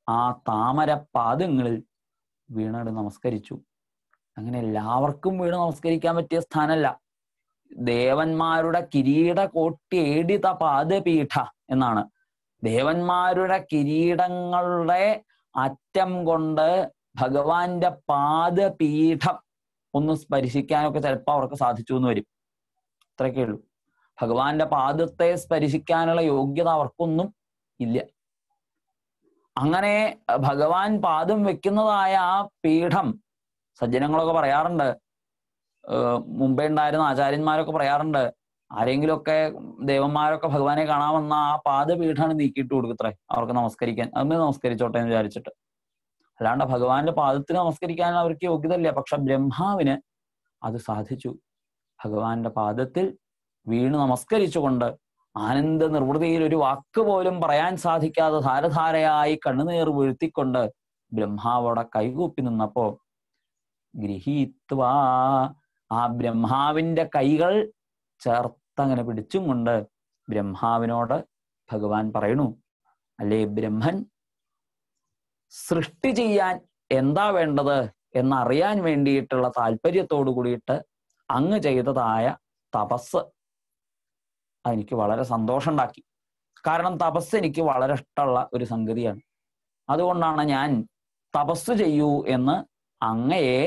ആ താമര പാദങ്ങളിൽ വീണട് നമസ്കരിച്ചു. അങ്ങനെ എല്ലാവർക്കും വീണ് നമസ്കരിക്കാൻ പറ്റിയ സ്ഥാനമല്ല. ദേവന്മാരുടെ കിരീട കോട്യേടിത പാദപീഠ എന്നാണ്. ദേവന്മാരുടെ കിരീടങ്ങളുടെ അറ്റം കൊണ്ട് ഭഗവാന്റെ പാദപീഠം ഒന്ന് സ്പർശിക്കാനൊക്കെ ചിലപ്പോൾ അവർക്ക് സാധിച്ചു എന്ന് വരും. അത്രയൊക്കെ ഉള്ളൂ. ഭഗവാന്റെ പാദത്തെ സ്പർശിക്കാനുള്ള യോഗ്യത അവർക്കൊന്നും ഇല്ല. അങ്ങനെ ഭഗവാൻ പാദം വെക്കുന്നതായ ആ പീഠം സജ്ജനങ്ങളൊക്കെ പറയാറുണ്ട്, മുമ്പേ ഉണ്ടായിരുന്ന ആചാര്യന്മാരൊക്കെ പറയാറുണ്ട്, ആരെങ്കിലുമൊക്കെ ദേവന്മാരൊക്കെ ഭഗവാനെ കാണാൻ വന്ന ആ പാദപീഠാണ് നീക്കിയിട്ട് കൊടുക്കത്രേ അവർക്ക് നമസ്കരിക്കാൻ. അന്ന് നമസ്കരിച്ചോട്ടെ എന്ന് വിചാരിച്ചിട്ട്. അല്ലാണ്ട് ഭഗവാന്റെ പാദത്തിന് നമസ്കരിക്കാൻ അവർക്ക് യോഗ്യത ഇല്ല. പക്ഷെ ബ്രഹ്മാവിന് അത് സാധിച്ചു. ഭഗവാന്റെ പാദത്തിൽ വീണ് നമസ്കരിച്ചുകൊണ്ട് ആനന്ദ നിർവൃതിയിൽ ഒരു വാക്ക് പോലും പറയാൻ സാധിക്കാതെ ധാരധാരയായി കണ്ണുനീർ വീഴ്ത്തിക്കൊണ്ട് ബ്രഹ്മാവോടെ കൈകൂപ്പി നിന്നപ്പോ ഗൃഹീത്വാ, ആ ബ്രഹ്മാവിന്റെ കൈകൾ ചേർത്തങ്ങനെ പിടിച്ചും കൊണ്ട് ബ്രഹ്മാവിനോട് ഭഗവാൻ പറയണു, അല്ലേ ബ്രഹ്മൻ, സൃഷ്ടി ചെയ്യാൻ എന്താ വേണ്ടത് എന്നറിയാൻ വേണ്ടിയിട്ടുള്ള താല്പര്യത്തോടു കൂടിയിട്ട് അങ്ങ് ചെയ്തതായ തപസ് എനിക്ക് വളരെ സന്തോഷം ഉണ്ടാക്കി. കാരണം തപസ് എനിക്ക് വളരെ ഇഷ്ടമുള്ള ഒരു സംഗതിയാണ്. അതുകൊണ്ടാണ് ഞാൻ തപസ് ചെയ്യൂ എന്ന് അങ്ങയെ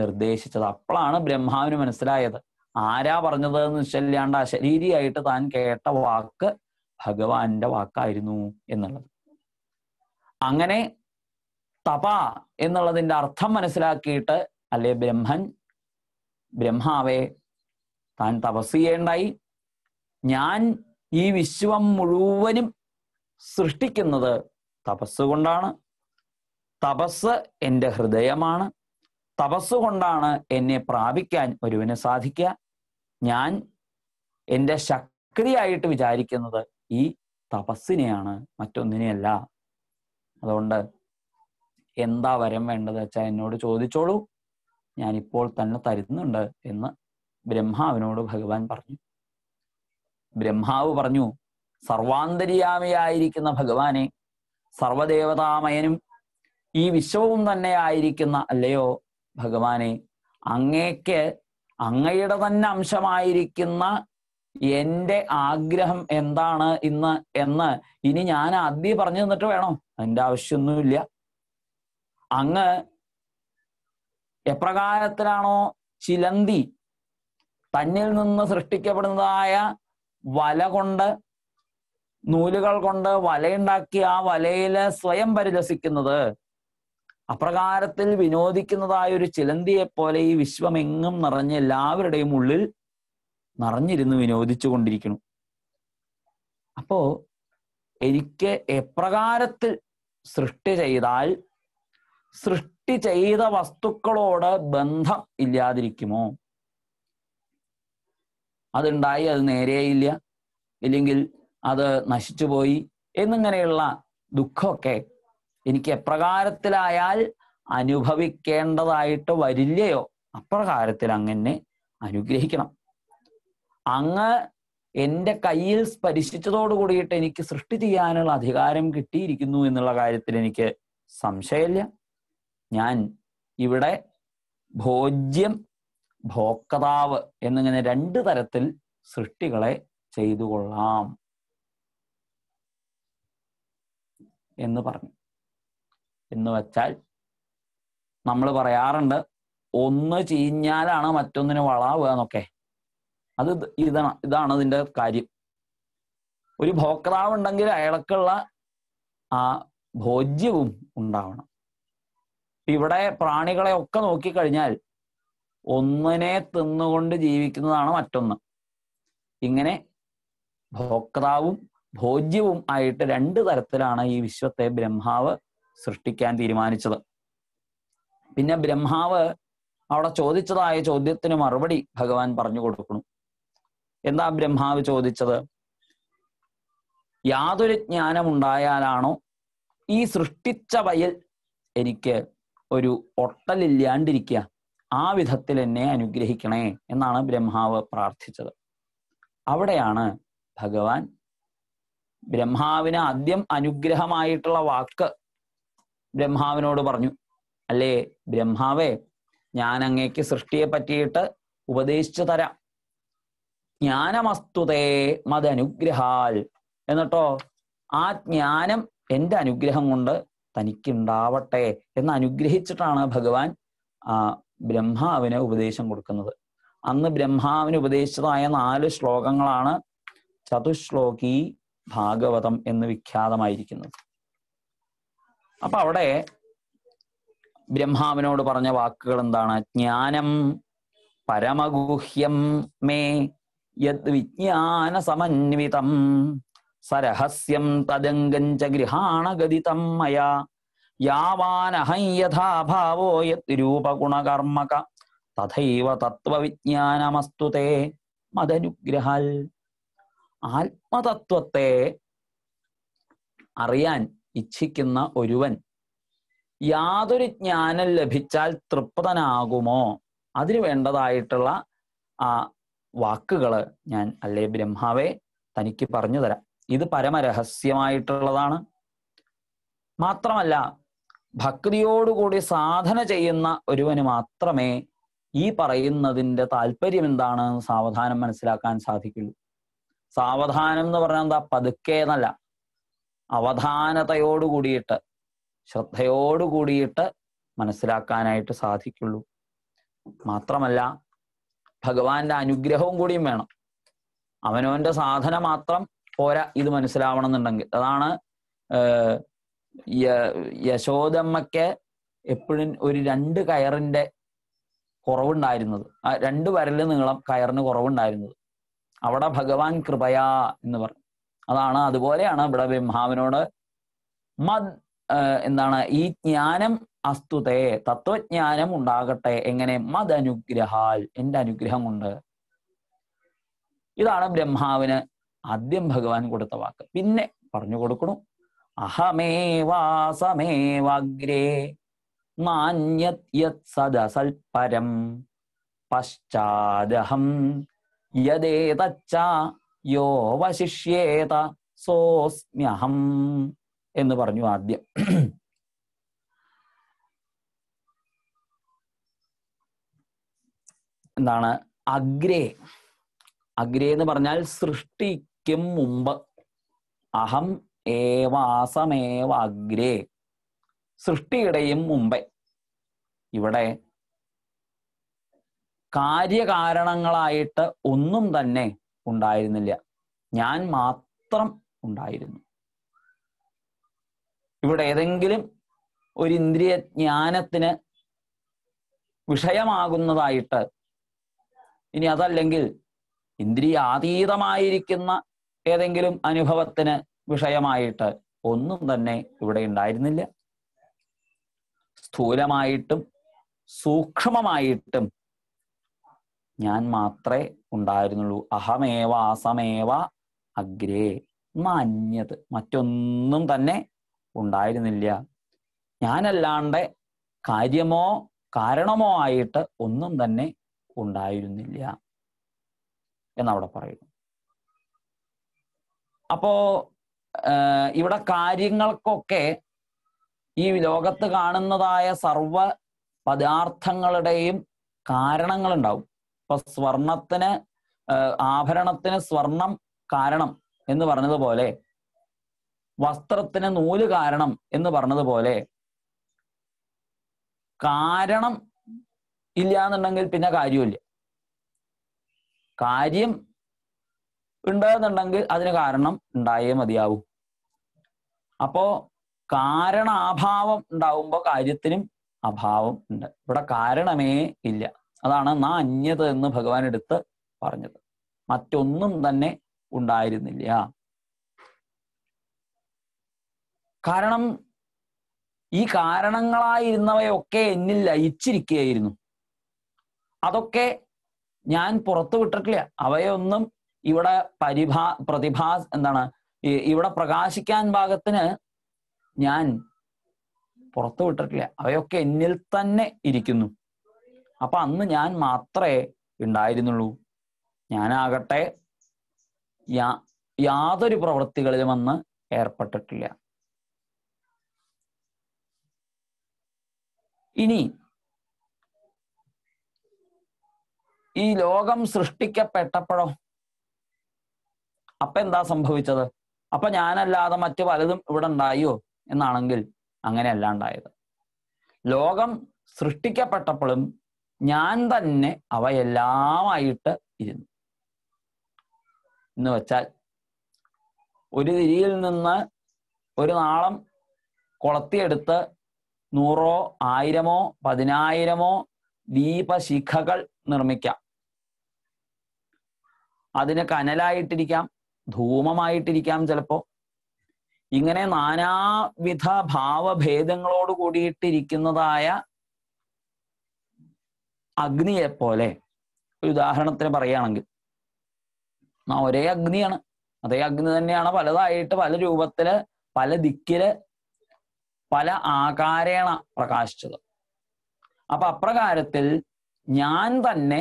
നിർദ്ദേശിച്ചത്. അപ്പോഴാണ് ബ്രഹ്മാവിന് മനസ്സിലായത് ആരാ പറഞ്ഞത് എന്ന് വെച്ചല്ലാണ്ട് അശരീരിയായിട്ട് താൻ കേട്ട വാക്ക് ഭഗവാന്റെ വാക്കായിരുന്നു എന്നുള്ളത്. അങ്ങനെ തപ എന്നുള്ളതിന്റെ അർത്ഥം മനസ്സിലാക്കിയിട്ട് അല്ലെ ബ്രഹ്മാവെ താൻ തപസ് ചെയ്യേണ്ടായി. ഞാൻ ഈ വിശ്വം മുഴുവനും സൃഷ്ടിക്കുന്നത് തപസ് കൊണ്ടാണ്. തപസ് എൻ്റെ ഹൃദയമാണ്. തപസ് കൊണ്ടാണ് എന്നെ പ്രാപിക്കാൻ ഒരുവന് സാധിക്കുക. ഞാൻ എൻ്റെ ശക്തിയായിട്ട് വിചാരിക്കുന്നത് ഈ തപസ്സിനെയാണ്, മറ്റൊന്നിനെയല്ല. അതുകൊണ്ട് എന്താ വരം വേണ്ടത് വെച്ചാൽ എന്നോട് ചോദിച്ചോളൂ, ഞാനിപ്പോൾ തന്നെ തരുന്നുണ്ട് എന്ന് ബ്രഹ്മാവിനോട് ഭഗവാൻ പറഞ്ഞു. ബ്രഹ്മാവ് പറഞ്ഞു, സർവാന്തര്യാമിയായിരിക്കുന്ന ഭഗവാനെ, സർവദേവതാമയനും ഈ വിശ്വവും തന്നെ ആയിരിക്കുന്ന അല്ലയോ ഭഗവാനെ, അങ്ങേക്ക് അങ്ങയുടെ തന്നെ അംശമായിരിക്കുന്ന എൻ്റെ ആഗ്രഹം എന്താണ് എന്ന് ഇനി ഞാൻ ആദ്യം പറഞ്ഞു തന്നിട്ട് വേണോ? അതിൻ്റെ ആവശ്യമൊന്നുമില്ല. അങ്ങ് എപ്രകാരത്തിലാണോ ചിലന്തി തന്നിൽ നിന്ന് സൃഷ്ടിക്കപ്പെടുന്നതായ വല കൊണ്ട്, നൂലുകൾ കൊണ്ട് വലയുണ്ടാക്കി ആ വലയില് സ്വയം പരിലസിക്കുന്നത്, അപ്രകാരത്തിൽ വിനോദിക്കുന്നതായ ഒരു ചിലന്തിയെ പോലെ ഈ വിശ്വമെങ്ങും നിറഞ്ഞ് എല്ലാവരുടെയും ഉള്ളിൽ നിറഞ്ഞിരുന്ന് വിനോദിച്ചു കൊണ്ടിരിക്കുന്നു. അപ്പോ എനിക്ക് എപ്രകാരത്തിൽ സൃഷ്ടി ചെയ്താൽ സൃഷ്ടി ചെയ്ത വസ്തുക്കളോട് ബന്ധം ഇല്ലാതിരിക്കുമോ? അതുണ്ടായി, അത് നേരെയില്ല, ഇല്ലെങ്കിൽ അത് നശിച്ചുപോയി എന്നിങ്ങനെയുള്ള ദുഃഖമൊക്കെ എനിക്ക് എപ്രകാരത്തിലായാൽ അനുഭവിക്കേണ്ടതായിട്ട് വരില്ലയോ അപ്രകാരത്തിൽ അങ്ങനെ അനുഗ്രഹിക്കണം. അങ്ങ് എൻ്റെ കയ്യിൽ സ്പരിശിച്ചതോട് കൂടിയിട്ട് എനിക്ക് സൃഷ്ടി ചെയ്യാനുള്ള അധികാരം കിട്ടിയിരിക്കുന്നു എന്നുള്ള കാര്യത്തിൽ എനിക്ക് സംശയമില്ല. ഞാൻ ഇവിടെ ഭോജ്യം, ഭോക്താവ് എന്നിങ്ങനെ 2 തരത്തിൽ സൃഷ്ടികളെ ചെയ്തു കൊള്ളാം എന്ന് പറഞ്ഞു. എന്ന് വച്ചാൽ നമ്മൾ പറയാറുണ്ട്, ഒന്ന് ചീഞ്ഞാലാണ് മറ്റൊന്നിന് വളാവുക എന്നൊക്കെ. അത് ഇതാണ് അതിൻ്റെ കാര്യം. ഒരു ഭോക്താവ് ഉണ്ടെങ്കിൽ അയാൾക്കുള്ള ആ ഭോജ്യവും ഉണ്ടാവണം. ഇവിടെ പ്രാണികളെ ഒക്കെ നോക്കിക്കഴിഞ്ഞാൽ ഒന്നിനെ തിന്നുകൊണ്ട് ജീവിക്കുന്നതാണ് മറ്റൊന്ന്. ഇങ്ങനെ ഭോക്താവും ഭോജ്യവും ആയിട്ട് 2 തരത്തിലാണ് ഈ വിശ്വത്തെ ബ്രഹ്മാവ് സൃഷ്ടിക്കാൻ തീരുമാനിച്ചത്. പിന്നെ ബ്രഹ്മാവ് അവിടെ ചോദിച്ചതായ ചോദ്യത്തിന് മറുപടി ഭഗവാൻ പറഞ്ഞു കൊടുക്കണം. എന്താ ബ്രഹ്മാവ് ചോദിച്ചത്? യാതൊരു ജ്ഞാനം ഉണ്ടായാലാണോ ഈ സൃഷ്ടിച്ച വയൽ എനിക്ക് ഒരു ഒട്ടലില്ലാണ്ടിരിക്കുക, ആ വിധത്തിൽ എന്നെ അനുഗ്രഹിക്കണേ എന്നാണ് ബ്രഹ്മാവ് പ്രാർത്ഥിച്ചത്. അവിടെയാണ് ഭഗവാൻ ബ്രഹ്മാവിന് ആദ്യം അനുഗ്രഹമായിട്ടുള്ള വാക്ക് ബ്രഹ്മാവിനോട് പറഞ്ഞു. അല്ലേ ബ്രഹ്മാവേ, ഞാൻ അങ്ങേക്ക് സൃഷ്ടിയെ പറ്റിയിട്ട് ഉപദേശിച്ചു തരാം. ജ്ഞാനമസ്തുതേ മദനുഗ്രഹാൽ. എന്നിട്ടോ ആ ജ്ഞാനം എൻ്റെ അനുഗ്രഹം കൊണ്ട് തനിക്കുണ്ടാവട്ടെ എന്ന് അനുഗ്രഹിച്ചിട്ടാണ് ഭഗവാൻ ബ്രഹ്മാവിന് ഉപദേശം കൊടുക്കുന്നത്. അന്ന് ബ്രഹ്മാവിന് ഉപദേശിച്ചതായ 4 ശ്ലോകങ്ങളാണ് ചതുശ്ലോകി ഭാഗവതം എന്ന് വിഖ്യാതമായിരിക്കുന്നത്. അപ്പൊ അവിടെ ബ്രഹ്മാവിനോട് പറഞ്ഞ വാക്കുകൾ എന്താണ്? ജ്ഞാനം പരമഗുഹ്യം മേ യദ് വിജ്ഞാന സമന്വിതം സരഹസ്യം തദംഗഞ്ച ഗൃഹാണഗതിതം മയാ യാവാനഹം യഥാഭാവോ യത് രൂപഗുണകർമ്മക തഥൈവ തത്വവിജ്ഞാനമസ്തുതേ മദനുഗ്രഹാൽ. ആത്മതത്വത്തെ അറിയാൻ ഇച്ഛിക്കുന്ന ഒരുവൻ യാതൊരു ജ്ഞാനം ലഭിച്ചാൽ തൃപ്തനാകുമോ? അതിന് വേണ്ടതായിട്ടുള്ള ആ വാക്കുകള് ഞാൻ അല്ലേ ബ്രഹ്മാവേ തനിക്ക് പറഞ്ഞു തരാം. ഇത് പരമരഹസ്യമായിട്ടുള്ളതാണ്. മാത്രമല്ല ഭക്തിയോടുകൂടി സാധന ചെയ്യുന്ന ഒരുവന് മാത്രമേ ഈ പറയുന്നതിൻ്റെ താല്പര്യം എന്താണെന്ന് സാവധാനം മനസ്സിലാക്കാൻ സാധിക്കുള്ളൂ. സാവധാനം എന്ന് പറഞ്ഞാൽ എന്താ? പതുക്കെ എന്നല്ല, അവധാനതയോടുകൂടിയിട്ട് ശ്രദ്ധയോടുകൂടിയിട്ട് മനസ്സിലാക്കാനായിട്ട് സാധിക്കുള്ളൂ. മാത്രമല്ല ഭഗവാന്റെ അനുഗ്രഹവും കൂടിയും വേണം. അവനവന്റെ സാധന മാത്രം പോരാ ഇത് മനസ്സിലാവണം എന്നുണ്ടെങ്കിൽ. അതാണ് യശോദമ്മയ്ക്ക് എപ്പോഴും ഒരു 2 കയറിന്റെ കുറവുണ്ടായിരുന്നത്, ആ 2 വിരല് നീളം കയറിന് കുറവുണ്ടായിരുന്നത്. അവിടെ ഭഗവാൻ കൃപയാ എന്ന് പറഞ്ഞു. അതാണ്, അതുപോലെയാണ് ഇവിടെ ബ്രഹ്മാവിനോട് എന്താണ് ഈ ജ്ഞാനം അസ്തുതേ, തത്വജ്ഞാനം ഉണ്ടാകട്ടെ. എങ്ങനെ? മദനുഗ്രഹാൽ, എൻ്റെ അനുഗ്രഹം കൊണ്ട്. ഇതാണ് ബ്രഹ്മാവിന് ആദ്യം ഭഗവാൻ കൊടുത്ത വാക്ക്. പിന്നെ പറഞ്ഞു കൊടുക്കണു, അഹമേവാസമേവാഗ്രേ നാന്യത് യത് സദസൽപരം പശ്ചാദഹം യദേതച്ച യോ വശിഷ്യേത സോസ്മ്യഹം എന്ന് പറഞ്ഞു ആദ്യം. എന്താണ് അഗ്രേ? അഗ്രേ എന്ന് പറഞ്ഞാൽ സൃഷ്ടിക്കും മുമ്പ്. അഹം ഏവാസമേവ അഗ്രേ, സൃഷ്ടിയുടെയും മുമ്പേ. ഇവിടെ കാര്യകാരണങ്ങളായിട്ട് ഒന്നും തന്നെ ഉണ്ടായിരുന്നില്ല. ഞാൻ മാത്രം ഉണ്ടായിരുന്നു. ഇവിടെ ഏതെങ്കിലും ഒരു ഇന്ദ്രിയ ജ്ഞാനത്തിന് വിഷയമാകുന്നതായിട്ട്, ഇനി അതല്ലെങ്കിൽ ഇന്ദ്രിയാതീതമായിരിക്കുന്ന ഏതെങ്കിലും അനുഭവത്തിന് വിഷയമായിട്ട് ഒന്നും തന്നെ ഇവിടെ ഉണ്ടായിരുന്നില്ല. സ്ഥൂലമായിട്ടും സൂക്ഷ്മമായിട്ടും ഞാൻ മാത്രമേ ഉണ്ടായിരുന്നുള്ളൂ. അഹമേവ ആസമേവ അഗ്രേ അന്യത്, മറ്റൊന്നും തന്നെ ഉണ്ടായിരുന്നില്ല. ഞാനല്ലാണ്ട് കാര്യമോ കാരണമോ ആയിട്ട് ഒന്നും തന്നെ ഉണ്ടായിരുന്നില്ല എന്നവിടെ പറയുന്നു. അപ്പോ ഇവിടെ കാര്യങ്ങൾക്കൊക്കെ ഈ ലോകത്ത് കാണുന്നതായ സർവ പദാർത്ഥങ്ങളുടെയും കാരണങ്ങളുണ്ടാവും. ഇപ്പൊ സ്വർണത്തിന്, ആഭരണത്തിന് സ്വർണം കാരണം എന്ന് പറഞ്ഞതുപോലെ, വസ്ത്രത്തിന് നൂല് കാരണം എന്ന് പറഞ്ഞതുപോലെ, കാരണം ഇല്ല എന്നുണ്ടെങ്കിൽ പിന്നെ കാര്യമില്ല. കാര്യം ഉണ്ടെന്നുണ്ടെങ്കിൽ അതിന് കാരണം ഉണ്ടായേ മതിയാവും. അപ്പോ കാരണാഭാവം ഉണ്ടാവുമ്പോൾ കാര്യത്തിനും അഭാവം ഉണ്ട്. ഇവിടെ കാരണമേ ഇല്ല. അതാണ് നാ അന്യത് എന്ന് ഭഗവാൻ എടുത്ത് പറഞ്ഞത്. മറ്റൊന്നും തന്നെ ഉണ്ടായിരുന്നില്ല. കാരണം ഈ കാരണങ്ങളായിരുന്നവയൊക്കെ എന്നിൽ ലയിച്ചിരിക്കുകയായിരുന്നു. അതൊക്കെ ഞാൻ പുറത്തു വിട്ടിട്ടില്ല. അവയൊന്നും ഇവിടെ ഇവിടെ പ്രകാശിക്കാൻ പാകത്തിന് ഞാൻ പുറത്തു വിട്ടിട്ടില്ല. അവയൊക്കെ എന്നിൽ തന്നെ ഇരിക്കുന്നു. അപ്പൊ അന്ന് ഞാൻ മാത്രമേ ഉണ്ടായിരുന്നുള്ളൂ. ഞാനാകട്ടെ യാതൊരു പ്രവൃത്തികളിലും അന്ന് ഏർപ്പെട്ടിട്ടില്ല. ഇനി ഈ ലോകം സൃഷ്ടിക്കപ്പെട്ടപ്പോഴോ അപ്പൊ എന്താ സംഭവിച്ചത്? അപ്പൊ ഞാനല്ലാതെ മറ്റു പലതും ഇവിടെ ഉണ്ടായോ എന്നാണെങ്കിൽ അങ്ങനെയല്ല ഉണ്ടായത്. ലോകം സൃഷ്ടിക്കപ്പെട്ടപ്പോഴും ഞാൻ തന്നെ അവയെല്ലാമായിട്ട് ഇരുന്നു എന്ന് വെച്ചാൽ, ഒരു തിരിയിൽ നിന്ന് ഒരു നാളം കൊളത്തിയെടുത്ത് 100, 1000, 10,000 ദീപശിഖകൾ നിർമ്മിക്കാം. അതിന് കനലായിട്ടിരിക്കാം, ധൂമമായിട്ടിരിക്കാം. ചിലപ്പോ ഇങ്ങനെ നാനാവിധ ഭാവഭേദങ്ങളോട് കൂടിയിട്ടിരിക്കുന്നതായ അഗ്നിയെപ്പോലെ, ഒരു ഉദാഹരണത്തിന് പറയുകയാണെങ്കിൽ, ഒരേ അഗ്നിയാണ്, അതേ അഗ്നി തന്നെയാണ് പലതായിട്ട് പല രൂപത്തില് പല ദിക്കില് പല ആകാരേണ പ്രകാശിച്ചത്. അപ്പൊ അപ്രകാരത്തിൽ ഞാൻ തന്നെ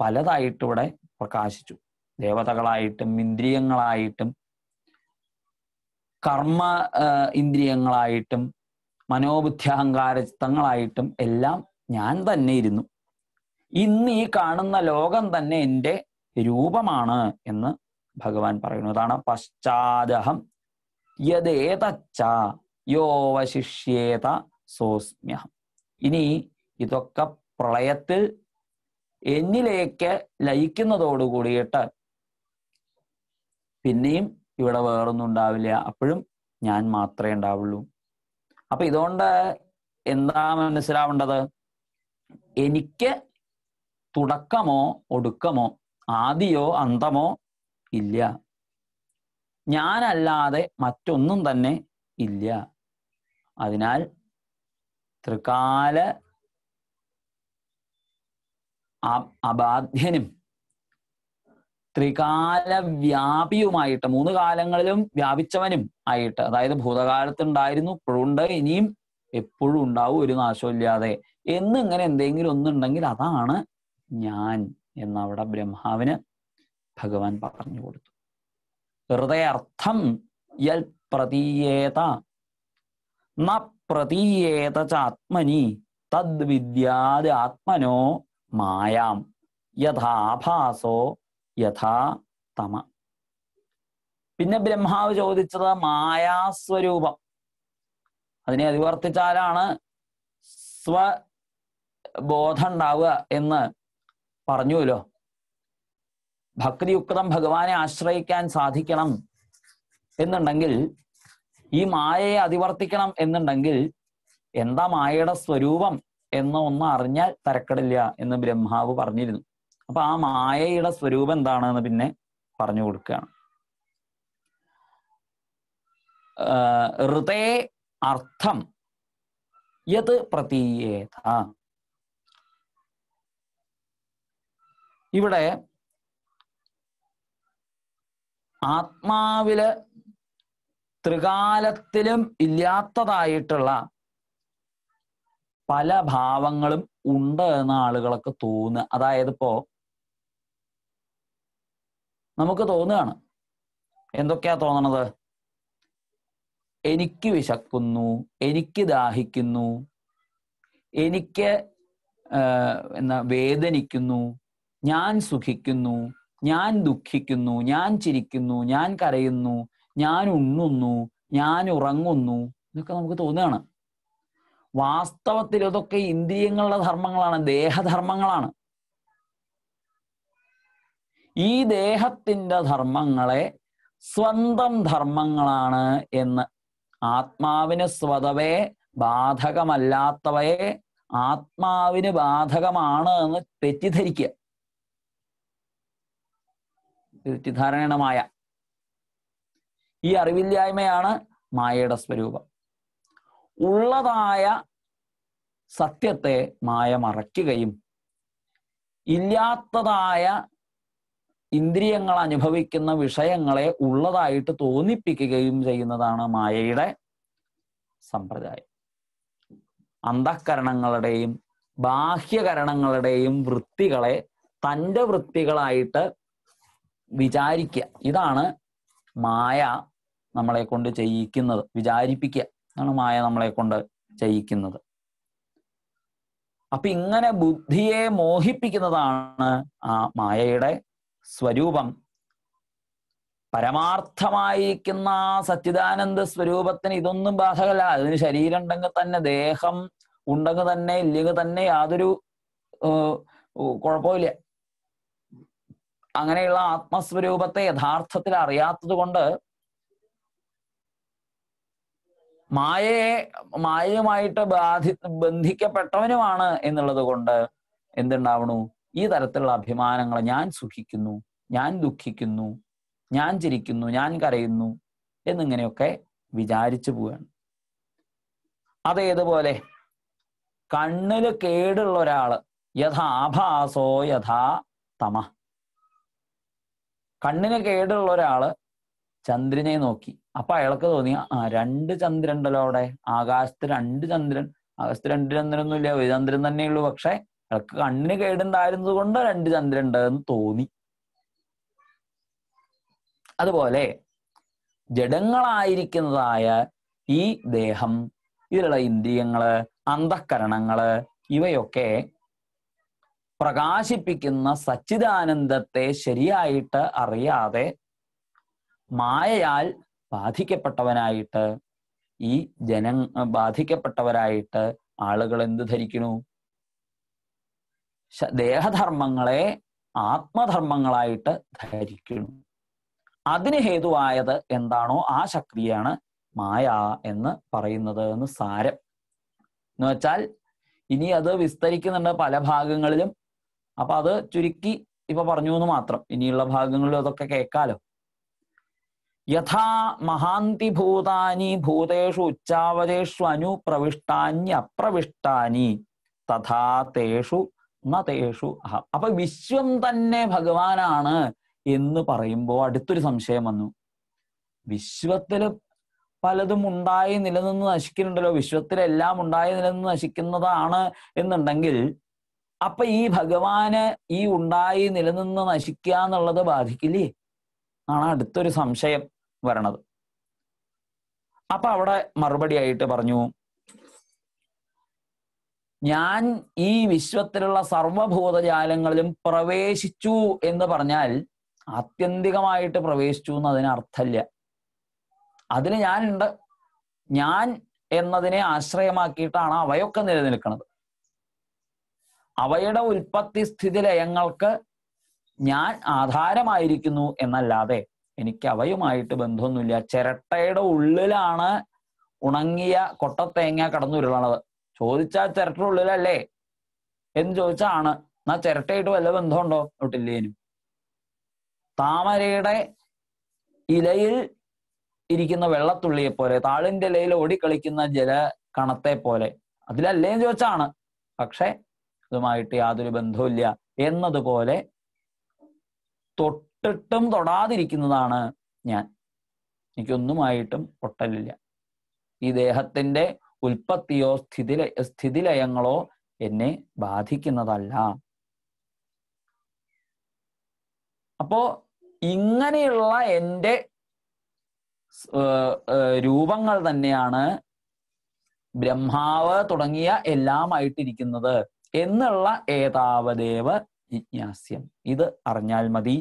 പലതായിട്ടിവിടെ പ്രകാശിച്ചു. ദേവതകളായിട്ടും ഇന്ദ്രിയങ്ങളായിട്ടും കർമ്മ ഇന്ദ്രിയങ്ങളായിട്ടും മനോബുദ്ധി അഹങ്കാര ചിത്തങ്ങളായിട്ടും എല്ലാം ഞാൻ തന്നെ ഇരുന്നു. ഇന്ന് ഈ കാണുന്ന ലോകം തന്നെ എൻ്റെ രൂപമാണ് എന്ന് ഭഗവാൻ പറയുന്നു. അതാണ് പശ്ചാദഹം യദേതച്ച യോവശിഷ്യേത സോസ്മ്യഹം. ഇനി ഇതൊക്കെ പ്രളയത്തിൽ എന്നിലേക്ക് ലയിക്കുന്നതോടുകൂടിയിട്ട് പിന്നെയും ഇവിടെ വേറൊന്നും ഉണ്ടാവില്ല. അപ്പോഴും ഞാൻ മാത്രമേ ഉണ്ടാവുള്ളൂ. അപ്പൊ ഇതുകൊണ്ട് എന്താ മനസ്സിലാവേണ്ടത്? എനിക്ക് തുടക്കമോ ഒടുക്കമോ ആദിയോ അന്തമോ ഇല്ല. ഞാനല്ലാതെ മറ്റൊന്നും തന്നെ ഇല്ല. അതിനാൽ ത്രികാല അബാധ്യനും ത്രികാല വ്യാപിയുമായിട്ട്, 3 കാലങ്ങളിലും വ്യാപിച്ചവനും ആയിട്ട്, അതായത് ഭൂതകാലത്തുണ്ടായിരുന്നു, ഇപ്പോഴുണ്ട്, ഇനിയും എപ്പോഴും ഉണ്ടാവും, ഒരു നാശമില്ലാതെ എന്നിങ്ങനെ എന്തെങ്കിലും ഒന്നുണ്ടെങ്കിൽ അതാണ് ഞാൻ എന്നവിടെ ബ്രഹ്മാവിന് ഭഗവാൻ പറഞ്ഞു കൊടുത്തു. ഹൃദയർത്ഥം യൽ പ്രതീയേത ന പ്രതീയേത ചാത്മനി തദ് വിദ്യാത് ആത്മനോ മായാം യഥാഭാസോ യഥാ തമ. പിന്നെ ബ്രഹ്മാവ് ചോദിച്ചത് മായാസ്വരൂപം. അതിനെ അതിവർത്തിച്ചാലാണ് സ്വബോധം ഉണ്ടാവുക എന്ന് പറഞ്ഞുവല്ലോ, ഭക്തിയുക്തം ഭഗവാനെ ആശ്രയിക്കാൻ സാധിക്കണം എന്നുണ്ടെങ്കിൽ, ഈ മായയെ അതിവർത്തിക്കണം എന്നുണ്ടെങ്കിൽ എന്താ മായയുടെ സ്വരൂപം എന്ന് ഒന്ന് അറിഞ്ഞാൽ തരക്കടില്ല എന്ന് ബ്രഹ്മാവ് പറഞ്ഞിരുന്നു. അപ്പൊ ആ മായയുടെ സ്വരൂപം എന്താണെന്ന് പിന്നെ പറഞ്ഞു കൊടുക്കുകയാണ്. ഋതേ അർത്ഥം യത് പ്രതീയേത. ഇവിടെ ആത്മാവില് ത്രികാലത്തിലും ഇല്ലാത്തതായിട്ടുള്ള പല ഭാവങ്ങളും ഉണ്ട് എന്ന ആളുകളൊക്കെ തോന്നുക. അതായത് ഇപ്പോ നമുക്ക് തോന്നുകയാണ്, എന്തൊക്കെയാ തോന്നണത്? എനിക്ക് വിശക്കുന്നു, എനിക്ക് ദാഹിക്കുന്നു, എനിക്ക് വേദനിക്കുന്നു, ഞാൻ സുഖിക്കുന്നു, ഞാൻ ദുഃഖിക്കുന്നു, ഞാൻ ചിരിക്കുന്നു, ഞാൻ കരയുന്നു, ഞാൻ ഉണ്ണുന്നു, ഞാൻ ഉറങ്ങുന്നു, ഇതൊക്കെ നമുക്ക് തോന്നുകയാണ്. വാസ്തവത്തിൽ ഇതൊക്കെ ഇന്ദ്രിയങ്ങളുടെ ധർമ്മങ്ങളാണ്, ദേഹധർമ്മങ്ങളാണ്. ഈ ദേഹത്തിന്റെ ധർമ്മങ്ങളെ സ്വന്തം ധർമ്മങ്ങളാണ് എന്ന്, ആത്മാവിന് സ്വതവേ ബാധകമല്ലാത്തവയെ ആത്മാവിന് ബാധകമാണ് എന്ന് തെറ്റിദ്ധരിക്കുക. തെറ്റിദ്ധാരണയാണ് മായ. ഈ അറിവില്ലായ്മയാണ് മായയുടെ സ്വരൂപം. ഉള്ളതായ സത്യത്തെ മായ മറയ്ക്കുകയും ഇല്ലാത്തതായ ഇന്ദ്രിയങ്ങൾ അനുഭവിക്കുന്ന വിഷയങ്ങളെ ഉള്ളതായിട്ട് തോന്നിപ്പിക്കുകയും ചെയ്യുന്നതാണ് മായയുടെ സമ്പ്രദായം. അന്തഃകരണങ്ങളുടെയും ബാഹ്യകരണങ്ങളുടെയും വൃത്തികളെ തൻ്റെ വൃത്തികളായിട്ട് വിചാരിക്കുക. ഇതാണ് മായ നമ്മളെ കൊണ്ട് ചെയ്യിക്കുന്നത്. വിചാരിപ്പിക്കുക ആണ് മായ നമ്മളെ കൊണ്ട് ചെയ്യിക്കുന്നത്. അപ്പൊ ഇങ്ങനെ ബുദ്ധിയെ മോഹിപ്പിക്കുന്നതാണ് ആ മായയുടെ സ്വരൂപം. പരമാർത്ഥമായിരിക്കുന്ന ആ സച്ചിദാനന്ദ സ്വരൂപത്തിന് ഇതൊന്നും ബാധകമല്ല. അതിന് ശരീരം ഉണ്ടെങ്കിൽ തന്നെ, ദേഹം ഉണ്ടെങ്കിൽ തന്നെ, ഇല്ലെങ്കിൽ തന്നെ യാതൊരു കുഴപ്പമില്ല. അങ്ങനെയുള്ള ആത്മസ്വരൂപത്തെ യഥാർത്ഥത്തിൽ അറിയാത്തത് കൊണ്ട് മായയുമായിട്ട് ബന്ധിക്കപ്പെട്ടവനുമാണ് എന്നുള്ളത് കൊണ്ട് എന്തുണ്ടാവണു? ഈ തരത്തിലുള്ള അഭിമാനങ്ങൾ, ഞാൻ സുഖിക്കുന്നു, ഞാൻ ദുഃഖിക്കുന്നു, ഞാൻ ചിരിക്കുന്നു, ഞാൻ കരയുന്നു എന്നിങ്ങനെയൊക്കെ വിചാരിച്ചു പോവുകയാണ്. അതേതുപോലെ കണ്ണില് കേടുള്ള ഒരാള്, യഥാഭാസോ യഥാ തമ. കണ്ണിന് കേടുള്ള ഒരാള് ചന്ദ്രനെ നോക്കി. അപ്പൊ അയാൾക്ക് തോന്നിയ രണ്ട് ചന്ദ്രൻ ഉണ്ടല്ലോ അവിടെ, ആകാശത്ത് രണ്ട് ചന്ദ്രൻ. ആകാശത്ത് രണ്ട് ചന്ദ്രനൊന്നും ഇല്ല, ഒരു ചന്ദ്രൻ തന്നെയുള്ളൂ. പക്ഷെ അയാൾക്ക് കണ്ണിന് കേടുണ്ടായിരുന്നത് കൊണ്ട് രണ്ട് ചന്ദ്രൻ ഉണ്ട് എന്ന് തോന്നി. അതുപോലെ ജഡങ്ങളായിരിക്കുന്നതായ ഈ ദേഹം, ഇതിലുള്ള ഇന്ദ്രിയങ്ങള്, അന്തഃകരണങ്ങള്, ഇവയൊക്കെ പ്രകാശിപ്പിക്കുന്ന സച്ചിദാനന്ദത്തെ ശരിയായിട്ട് അറിയാതെ മായയാൽ ബാധിക്കപ്പെട്ടവനായിട്ട് ഈ ബാധിക്കപ്പെട്ടവരായിട്ട് ആളുകൾ എന്ത് ധരിക്കണു? ദേഹധർമ്മങ്ങളെ ആത്മധർമ്മങ്ങളായിട്ട് ധരിക്കുന്നു. അതിന് ഹേതുവായത് എന്താണോ ആ ശക്തിയാണ് മായ എന്ന് പറയുന്നത് എന്ന് സാരം. എന്ന് വെച്ചാൽ ഇനി അത് വിസ്തരിക്കുന്നുണ്ട് പല ഭാഗങ്ങളിലും. അപ്പൊ അത് ചുരുക്കി ഇപ്പൊ പറഞ്ഞു എന്ന് മാത്രം. ഇനിയുള്ള ഭാഗങ്ങളിലും അതൊക്കെ കേൾക്കാലോ. യഥാ മഹാന്തി ഭൂതാനി ഭൂതേഷു ഉച്ചാവചേഷു അനുപ്രവിഷ്ടാന്യപ്രവിഷ്ടാനി തഥാ തേഷു നേഷു അഹം. അപ്പൊ വിശ്വം തന്നെ ഭഗവാനാണ് എന്ന് പറയുമ്പോൾ അടുത്തൊരു സംശയം വന്നു. വിശ്വത്തില് പലതും ഉണ്ടായി നിലനിന്ന് നശിക്കുന്നുണ്ടല്ലോ, വിശ്വത്തിലെല്ലാം ഉണ്ടായി നിലനിന്ന് നശിക്കുന്നതാണ് എന്നുണ്ടെങ്കിൽ അപ്പൊ ഈ ഭഗവാന് ഈ ഉണ്ടായി നിലനിന്ന് നശിക്കുക എന്നുള്ളത് ബാധിക്കില്ലേ ആണ് അടുത്തൊരു സംശയം വരണത്. അപ്പൊ അവിടെ മറുപടി ആയിട്ട് പറഞ്ഞു, ഞാൻ ഈ വിശ്വത്തിലുള്ള സർവഭൂതജാലങ്ങളിലും പ്രവേശിച്ചു എന്ന് പറഞ്ഞാൽ ആത്യന്തികമായിട്ട് പ്രവേശിച്ചു എന്ന് അതിനർത്ഥമില്ല. അതിന് ഞാനുണ്ട്. ഞാൻ എന്നതിനെ ആശ്രയമാക്കിയിട്ടാണ് അവയൊക്കെ നിലനിൽക്കുന്നത്. അവയുടെ ഉൽപ്പത്തി സ്ഥിതി ലയങ്ങൾക്ക് ഞാൻ ആധാരമായിരിക്കുന്നു എന്നല്ലാതെ എനിക്ക് അവയുമായിട്ട് ബന്ധമൊന്നുമില്ല. ചിരട്ടയുടെ ഉള്ളിലാണ് ഉണങ്ങിയ കൊട്ടത്തേങ്ങ കടന്നുരുളണത്. ചോദിച്ചാൽ ചിരട്ടയുടെ ഉള്ളിലല്ലേ എന്ന് ചോദിച്ചാൽ ആണ്. എന്നാ ചിരട്ടയായിട്ട് വല്ല ബന്ധമുണ്ടോ? ഒട്ടില്ലേനും. താമരയുടെ ഇലയിൽ ഇരിക്കുന്ന വെള്ളത്തുള്ളിയെ പോലെ, താളിന്റെ ഇലയിൽ ഓടിക്കളിക്കുന്ന ജല കണത്തെ പോലെ, അതിലല്ലേന്ന് ചോദിച്ചാണ്. പക്ഷെ ഇതുമായിട്ട് യാതൊരു ബന്ധവുമില്ല എന്നതുപോലെ തൊട്ടിട്ടും തൊടാതിരിക്കുന്നതാണ് ഞാൻ. എനിക്കൊന്നുമായിട്ടും ഒട്ടലില്ല. ഈ ദേഹത്തിന്റെ ഉൽപ്പത്തിയോ സ്ഥിതിലയങ്ങളോ എന്നെ ബാധിക്കുന്നതല്ല. അപ്പോ ഇങ്ങനെയുള്ള എൻ്റെ രൂപങ്ങൾ തന്നെയാണ് ബ്രഹ്മാവ് തുടങ്ങിയ എല്ലാമായിട്ടിരിക്കുന്നത് എന്നുള്ള ഏതാവദേവ ജിജ്ഞാസ്യം. ഇത് അറിഞ്ഞാൽ മതി.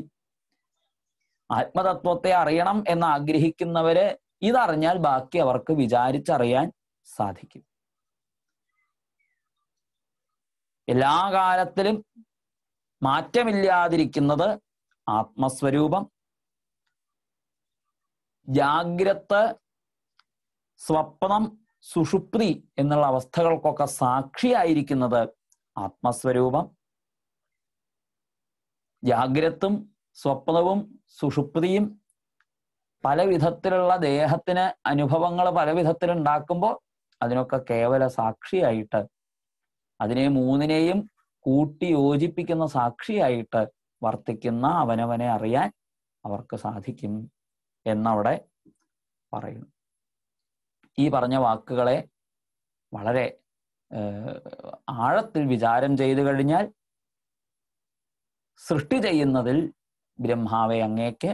ആത്മതത്വത്തെ അറിയണം എന്ന് ആഗ്രഹിക്കുന്നവര് ഇതറിഞ്ഞാൽ ബാക്കി അവർക്ക് വിചാരിച്ചറിയാൻ സാധിക്കും. എല്ലാ കാലത്തിലും മാറ്റമില്ലാതിരിക്കുന്നത് ആത്മസ്വരൂപം. ജാഗ്രത്, സ്വപ്നം, സുഷുപ്തി എന്നുള്ള അവസ്ഥകൾക്കൊക്കെ സാക്ഷിയായിരിക്കുന്നത് ആത്മസ്വരൂപം. ജാഗ്രത്തും സ്വപ്നവും സുഷുപ്തിയും പല വിധത്തിലുള്ള ദേഹത്തിന് അനുഭവങ്ങൾ പല വിധത്തിലുണ്ടാക്കുമ്പോൾ അതിനൊക്കെ കേവല സാക്ഷിയായിട്ട്, അതിനെ മൂന്നിനെയും കൂട്ടി യോജിപ്പിക്കുന്ന സാക്ഷിയായിട്ട് വർത്തിക്കുന്ന അവനവനെ അറിയാൻ അവർക്ക് സാധിക്കും എന്നവിടെ പറയുന്നു. ഈ പറഞ്ഞ വാക്കുകളെ വളരെ ആഴത്തിൽ വിചാരം ചെയ്തു കഴിഞ്ഞാൽ സൃഷ്ടി ചെയ്യുന്നതിൽ ബ്രഹ്മാവെ അങ്ങേക്ക്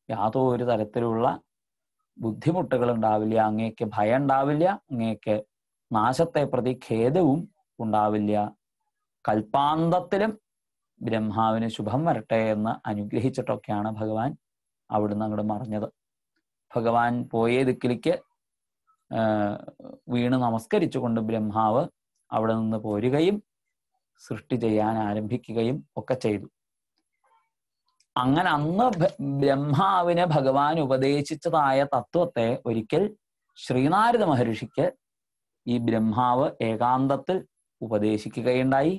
യാതൊരു തരത്തിലുള്ള ബുദ്ധിമുട്ടുകൾ ഉണ്ടാവില്ല, അങ്ങേക്ക് ഭയം ഉണ്ടാവില്ല, അങ്ങേക്ക് നാശത്തെ പ്രതി ഖേദവും ഉണ്ടാവില്ല. കൽപ്പാന്തത്തിലും ബ്രഹ്മാവിന് ശുഭം വരട്ടെ എന്ന് അനുഗ്രഹിച്ചിട്ടൊക്കെയാണ് ഭഗവാൻ അവിടുന്ന് അങ്ങോട്ട് മറഞ്ഞത്. ഭഗവാൻ പോയ ദിക്കിലേക്ക് വീണ് നമസ്കരിച്ചുകൊണ്ട് ബ്രഹ്മാവ് അവിടെ നിന്ന് പോരുകയും സൃഷ്ടി ചെയ്യാൻ ആരംഭിക്കുകയും ഒക്കെ ചെയ്തു. അങ്ങനെ അന്ന് ബ്രഹ്മാവിന് ഭഗവാൻ ഉപദേശിച്ചതായ തത്വത്തെ ഒരിക്കൽ ശ്രീനാരദ മഹർഷിക്ക് ഈ ബ്രഹ്മാവ് ഏകാന്തത്തിൽ ഉപദേശിക്കുകയുണ്ടായി.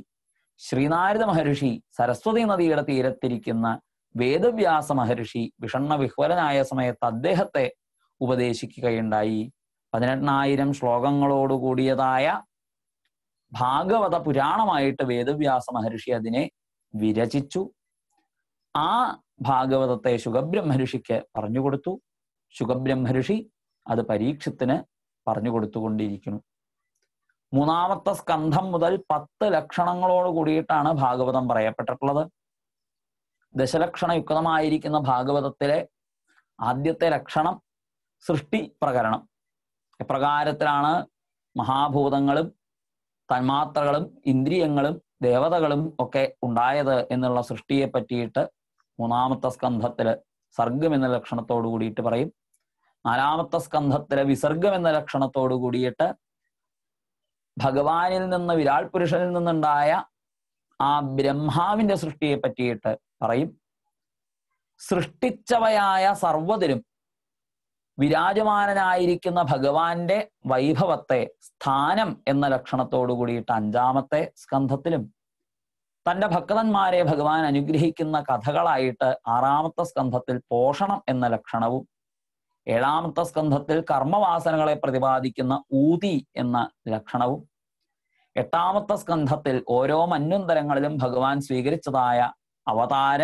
ശ്രീനാരദ മഹർഷി സരസ്വതി നദിയുടെ തീരത്തിരിക്കുന്ന വേദവ്യാസ മഹർഷി വിഷണ്ണ വിഹ്വലനായ സമയത്ത് അദ്ദേഹത്തെ ഉപദേശിക്കുകയുണ്ടായി. 18,000 ശ്ലോകങ്ങളോട് കൂടിയതായ ഭാഗവത പുരാണമായിട്ട് വേദവ്യാസ മഹർഷി അതിനെ വിരചിച്ചു. ആ ഭാഗവതത്തെ ശുകബ്രഹ്മർഷിക്ക് പറഞ്ഞുകൊടുത്തു. ശുകബ്രഹ്മർഷി അത് പരീക്ഷത്തിന് പറഞ്ഞു കൊടുത്തുകൊണ്ടിരിക്കുന്നു. 3-ാമത്തെ സ്കന്ധം മുതൽ 10 ലക്ഷണങ്ങളോട് കൂടിയിട്ടാണ് ഭാഗവതം പറയപ്പെട്ടിട്ടുള്ളത്. ദശലക്ഷണയുക്തമായിരിക്കുന്ന ഭാഗവതത്തിലെ ആദ്യത്തെ ലക്ഷണം സൃഷ്ടി പ്രകരണം. എപ്രകാരത്തിലാണ് മഹാഭൂതങ്ങളും തന്മാത്രകളും ഇന്ദ്രിയങ്ങളും ദേവതകളും ഒക്കെ ഉണ്ടായത് എന്നുള്ള സൃഷ്ടിയെ പറ്റിയിട്ട് 3-ാമത്തെ സ്കന്ധത്തില് സർഗം എന്ന ലക്ഷണത്തോടു കൂടിയിട്ട് പറയും. 4-ാമത്തെ സ്കന്ധത്തിലെ വിസർഗം എന്ന ലക്ഷണത്തോടു കൂടിയിട്ട് ഭഗവാനിൽ നിന്ന് വിരാട് പുരുഷനിൽ നിന്നുണ്ടായ ആ ബ്രഹ്മാവിന്റെ സൃഷ്ടിയെ പറ്റിയിട്ട് പറയും. സൃഷ്ടിച്ചവയായ സർവ്വതിലും വിരാജമാനനായിരിക്കുന്ന ഭഗവാന്റെ വൈഭവത്തെ സ്ഥാനം എന്ന ലക്ഷണത്തോടു കൂടിയിട്ട് 5-ാമത്തെ സ്കന്ധത്തിലും തന്റെ ഭക്തന്മാരെ ഭഗവാൻ അനുഗ്രഹിക്കുന്ന കഥകളായിട്ട് 6-ാമത്തെ സ്കന്ധത്തിൽ പോഷണം എന്ന ലക്ഷണവും 7-ാമത്തെ സ്കന്ധത്തിൽ കർമ്മവാസനകളെ പ്രതിപാദിക്കുന്ന ഊതി എന്ന ലക്ഷണവും 8-ാമത്തെ സ്കന്ധത്തിൽ ഓരോ മന്വന്തരങ്ങളിലും ഭഗവാൻ സ്വീകരിച്ചതായ അവതാര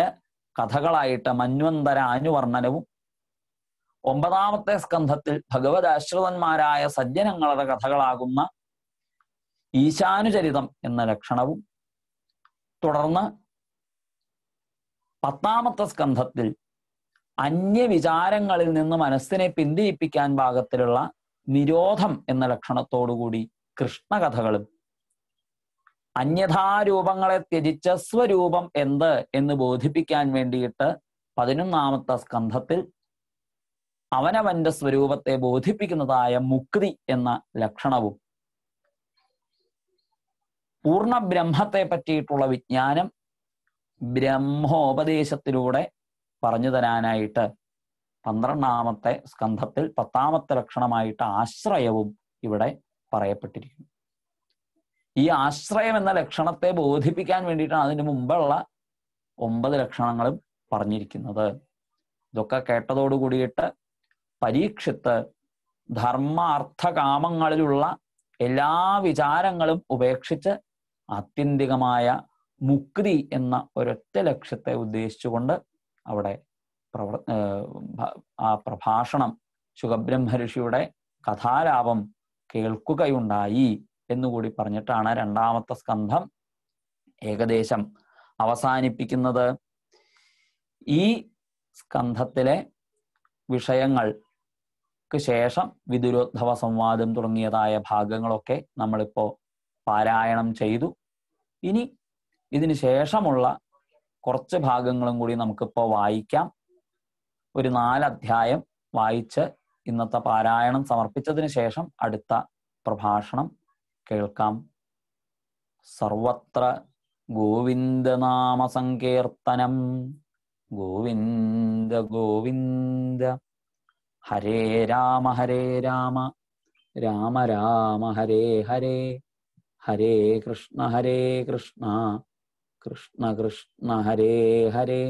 കഥകളായിട്ട് മന്വന്തര അനുവർണ്ണനവും 9-ാമത്തെ സ്കന്ധത്തിൽ ഭഗവതാശ്രിതന്മാരായ സജ്ജനങ്ങളുടെ കഥകളാകുന്ന ഈശാനുചരിതം എന്ന ലക്ഷണവും തുടർന്ന് 10-ാമത്തെ സ്കന്ധത്തിൽ അന്യവിചാരങ്ങളിൽ നിന്ന് മനസ്സിനെ പിന്തിരിപ്പിക്കാൻ പാകത്തിലുള്ള നിരോധം എന്ന ലക്ഷണത്തോടുകൂടി കൃഷ്ണകഥകളും അന്യഥാരൂപങ്ങളെ ത്യജിച്ച് സ്വരൂപം എന്ത് എന്ന് ബോധിപ്പിക്കാൻ വേണ്ടിയിട്ട് 11-ാമത്തെ സ്കന്ധത്തിൽ അവനവന്റെ സ്വരൂപത്തെ ബോധിപ്പിക്കുന്നതായ മുക്തി എന്ന ലക്ഷണവും പൂർണ്ണ ബ്രഹ്മത്തെ പറ്റിയിട്ടുള്ള വിജ്ഞാനം ബ്രഹ്മോപദേശത്തിലൂടെ പറഞ്ഞു തരാനായിട്ട് 12ാമത്തെ സ്കന്ധത്തിൽ 10ാമത്തെ ലക്ഷണമായിട്ട് ആശ്രയവും ഇവിടെ പറയപ്പെട്ടിരിക്കുന്നു. ഈ ആശ്രയം എന്ന ലക്ഷണത്തെ ബോധിപ്പിക്കാൻ വേണ്ടിയിട്ടാണ് അതിന് മുമ്പുള്ള 9 ലക്ഷണങ്ങളും പറഞ്ഞിരിക്കുന്നത്. ഇതൊക്കെ കേട്ടതോടുകൂടിയിട്ട് പരീക്ഷിത്ത് ധർമ്മ അർത്ഥ കാമങ്ങളിലുള്ള എല്ലാ വിചാരങ്ങളും ഉപേക്ഷിച്ച് ആത്യന്തികമായ മുക്തി എന്ന ഒരൊറ്റ ലക്ഷ്യത്തെ ഉദ്ദേശിച്ചുകൊണ്ട് അവിടെ ആ പ്രഭാഷണം ശുകബ്രഹ്മ കഥാലാപം കേൾക്കുകയുണ്ടായി എന്നുകൂടി പറഞ്ഞിട്ടാണ് 2ാമത്തെ സ്കന്ധം ഏകദേശം അവസാനിപ്പിക്കുന്നത്. ഈ സ്കന്ധത്തിലെ വിഷയങ്ങൾക്ക് ശേഷം വിദുരോദ്ധവ സംവാദം തുടങ്ങിയതായ ഭാഗങ്ങളൊക്കെ നമ്മളിപ്പോ പാരായണം ചെയ്തു. ഇനി ഇതിന് ശേഷമുള്ള കുറച്ച് ഭാഗങ്ങളും കൂടി നമുക്കിപ്പോ വായിക്കാം. ഒരു 4 അധ്യായം വായിച്ച് ഇന്നത്തെ പാരായണം സമർപ്പിച്ചതിന് ശേഷം അടുത്ത പ്രഭാഷണം കേൾക്കാം. സർവത്ര ഗോവിന്ദനാമ സങ്കീർത്തനം. ഗോവിന്ദ ഗോവിന്ദ. ഹരേ രാമ രാമ രാമ ഹരേ ഹരേ, ഹരേ കൃഷ്ണ കൃഷ്ണ കൃഷ്ണ ഹരേ ഹരേ,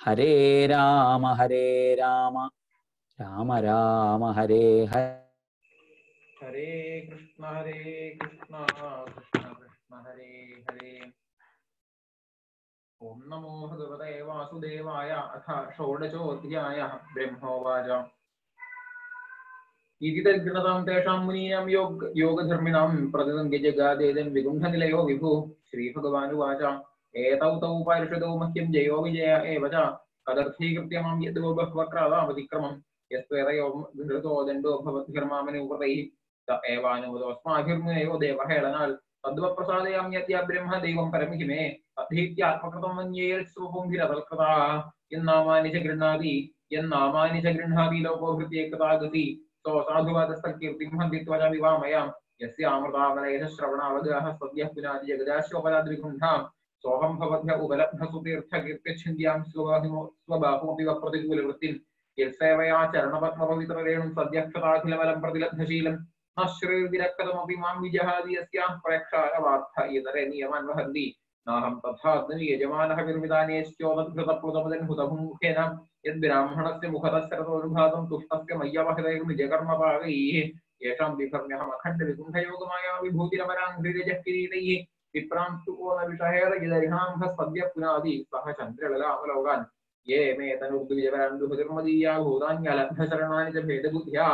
ഹരേ രാമ രാമ രാമ ഹരേ ഹരേ, ഹരേ കൃഷ്ണ കൃഷ്ണ കൃഷ്ണ ഹരേ ഹരേ. ഓം നമോ ഭഗവതേ വാസുദേവായ. അഥ ഷോഡശോऽധ്യായഃ. ബ്രഹ്മോവാച. ഇതി തദ്ഗണതാം തേഷാം മുനീനാം യോഗധർമ്മിണാം പ്രതിസന്ധ്യ ജഗാദേദൻ വിഗുണ്ഠനിലയോ വിഭു. ശ്രീഭഗവാനുവാച. ഏതൗ തൗ പാരിഷദോ മഹ്യം ജയോ വിജയ ഏവ ച. തദർത്ഥീകൃത്യ മാം യദ്വോ ബഹ്വക്രാതാമതിക്രമം. യസ്ത്വേതയോ ഘൃതോ ദണ്ഡോ ഭവദ്ഭിർമാമനുവൃതൈഃ ത ഏവാനുവദോസ്മാഭിർമുനയോ ദേവഹേളനാൽ. തദ്വപ്രസാദയാമ്യദ്യ ബ്രഹ്മ ദൈവം പരമിഹിമേ. അധീത്യാത്മകൃതം മന്യേൽ സ്വഭുംഭിരതൽകൃതാ. യന്നാമാനി ച ഗൃഹാതി ലോകോ ഹൃത്യേകൃതാഗതി. സോ സാധുവാദസ്തകീർത്തിം ഹന്തി ത്വച വിവാമയാം. യസ്യാമൃതാമലയഃ ശ്രവണാവഗാഃ സദ്യഃ പുനാതി ജഗദാശ്വപദാദ്രിഗുണ്ഠാം. സോഹം ഭവദ്ഭ്യ ഉപലബ്ധസുതീർത്ഥകീർത്തിച്ഛിന്യാം സ്വബാഹുമപി വപ്രതികൂലവൃത്തിം. യത്സേവയാ ചരണപത്മപവിത്രരേണും സദ്യഃ ക്ഷതാഖിലമലം പ്രതിലബ്ധശീലം. നശ്രീർവിരക്തമപി മാം വിജഹാതി യസ്യാഃ പ്രേക്ഷാരവാർത്ഥ ഇതരേ നിയമാൻ വഹന്തി. നാഹം തഥാഗ്നി യജമാനഃ വിർമിതാനേശ്ചോദഘൃതപ്ലുതമദൻഹുതമുഖേന. യദ്ബ്രാഹ്മണസ്യ മുഖതഃ തുഷ്ടസ്യ മയ്യവഹൃതൈർ നിജകർമ്മപാകൈഃ. യേഷാം വിഭർമ്യഹം അഖണ്ഡ വികുണ്ഠയോഗമായ വിഭൂതിരമരാംഘ്രിരജഃ കിരീടൈഃ. വിപ്രാം സുകോലവിഷഹേളജിതരിഹാംഭ സദ്യ പുനാതി സഹ ചന്ദ്രലലാമലോകാൻ. യേ മേ തനുർദ്വിജവരാന്ദുഹതിർമദീയാ ഭൂതാന്യലബ്ധശരണാനി ച ഭേദബുദ്ധ്യാ.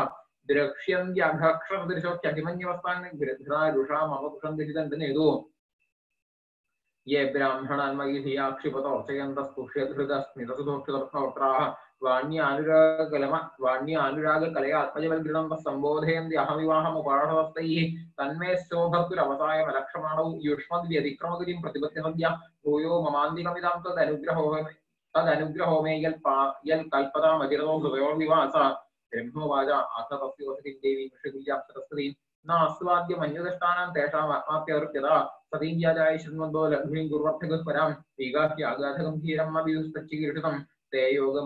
ദ്രക്ഷ്യന്ത്യഘക്ഷരദൃശോക്യഭിമന്യവസ്ഥാൻ ഗൃധ്രാരുഷാ മമ പുഷന്തിരിതന്തനേതോ. യേ ബ്രാഹ്മണാൻ മയി ധിയാക്ഷിപതോർച്ചയന്തസ്തുഷ്യധൃതസ്മിതസുധോക്ഷിതപ്രവക്ത്രാഃ. വാണ്യാനുരാഗകലയാത്മജവൽഗൃണന്തഃ സംബോധയന്തി അഹമിവാഹമുപാഠവസ്തൈഃ. തന്മേ ശോഭർത്തുരവസായമലക്ഷമാണൗ യുഷ്മദ്വ്യതിക്രമഗതിം പ്രതിപദ്യ സദ്യ. ഭൂയോ മമാന്തികമിതാം തദനുഗ്രഹോ മേ യൽ കൽപതാമചിരതോ ഹൃദയോ വിവാസ. ബ്രഹ്മോവാച. അഥ തസ്യോഹതിം ദേവീം ഋഷികുല്യാം സരസ്വതീം. നാസ്വാദ്യമന്യുദഷ്ടാനാം തേഷാം ആത്മാപ്യവൃത്യതാ. സതീവ്യാജായ ശൃണ്വന്തോ ലഘ്വീം കുർവർത്ഥഗഃ പരാം. വീഗാഹ്യാഗാധഗംഭീരം അഭിയുസ്തച്ചികീർഷിതം. തേ യോഗം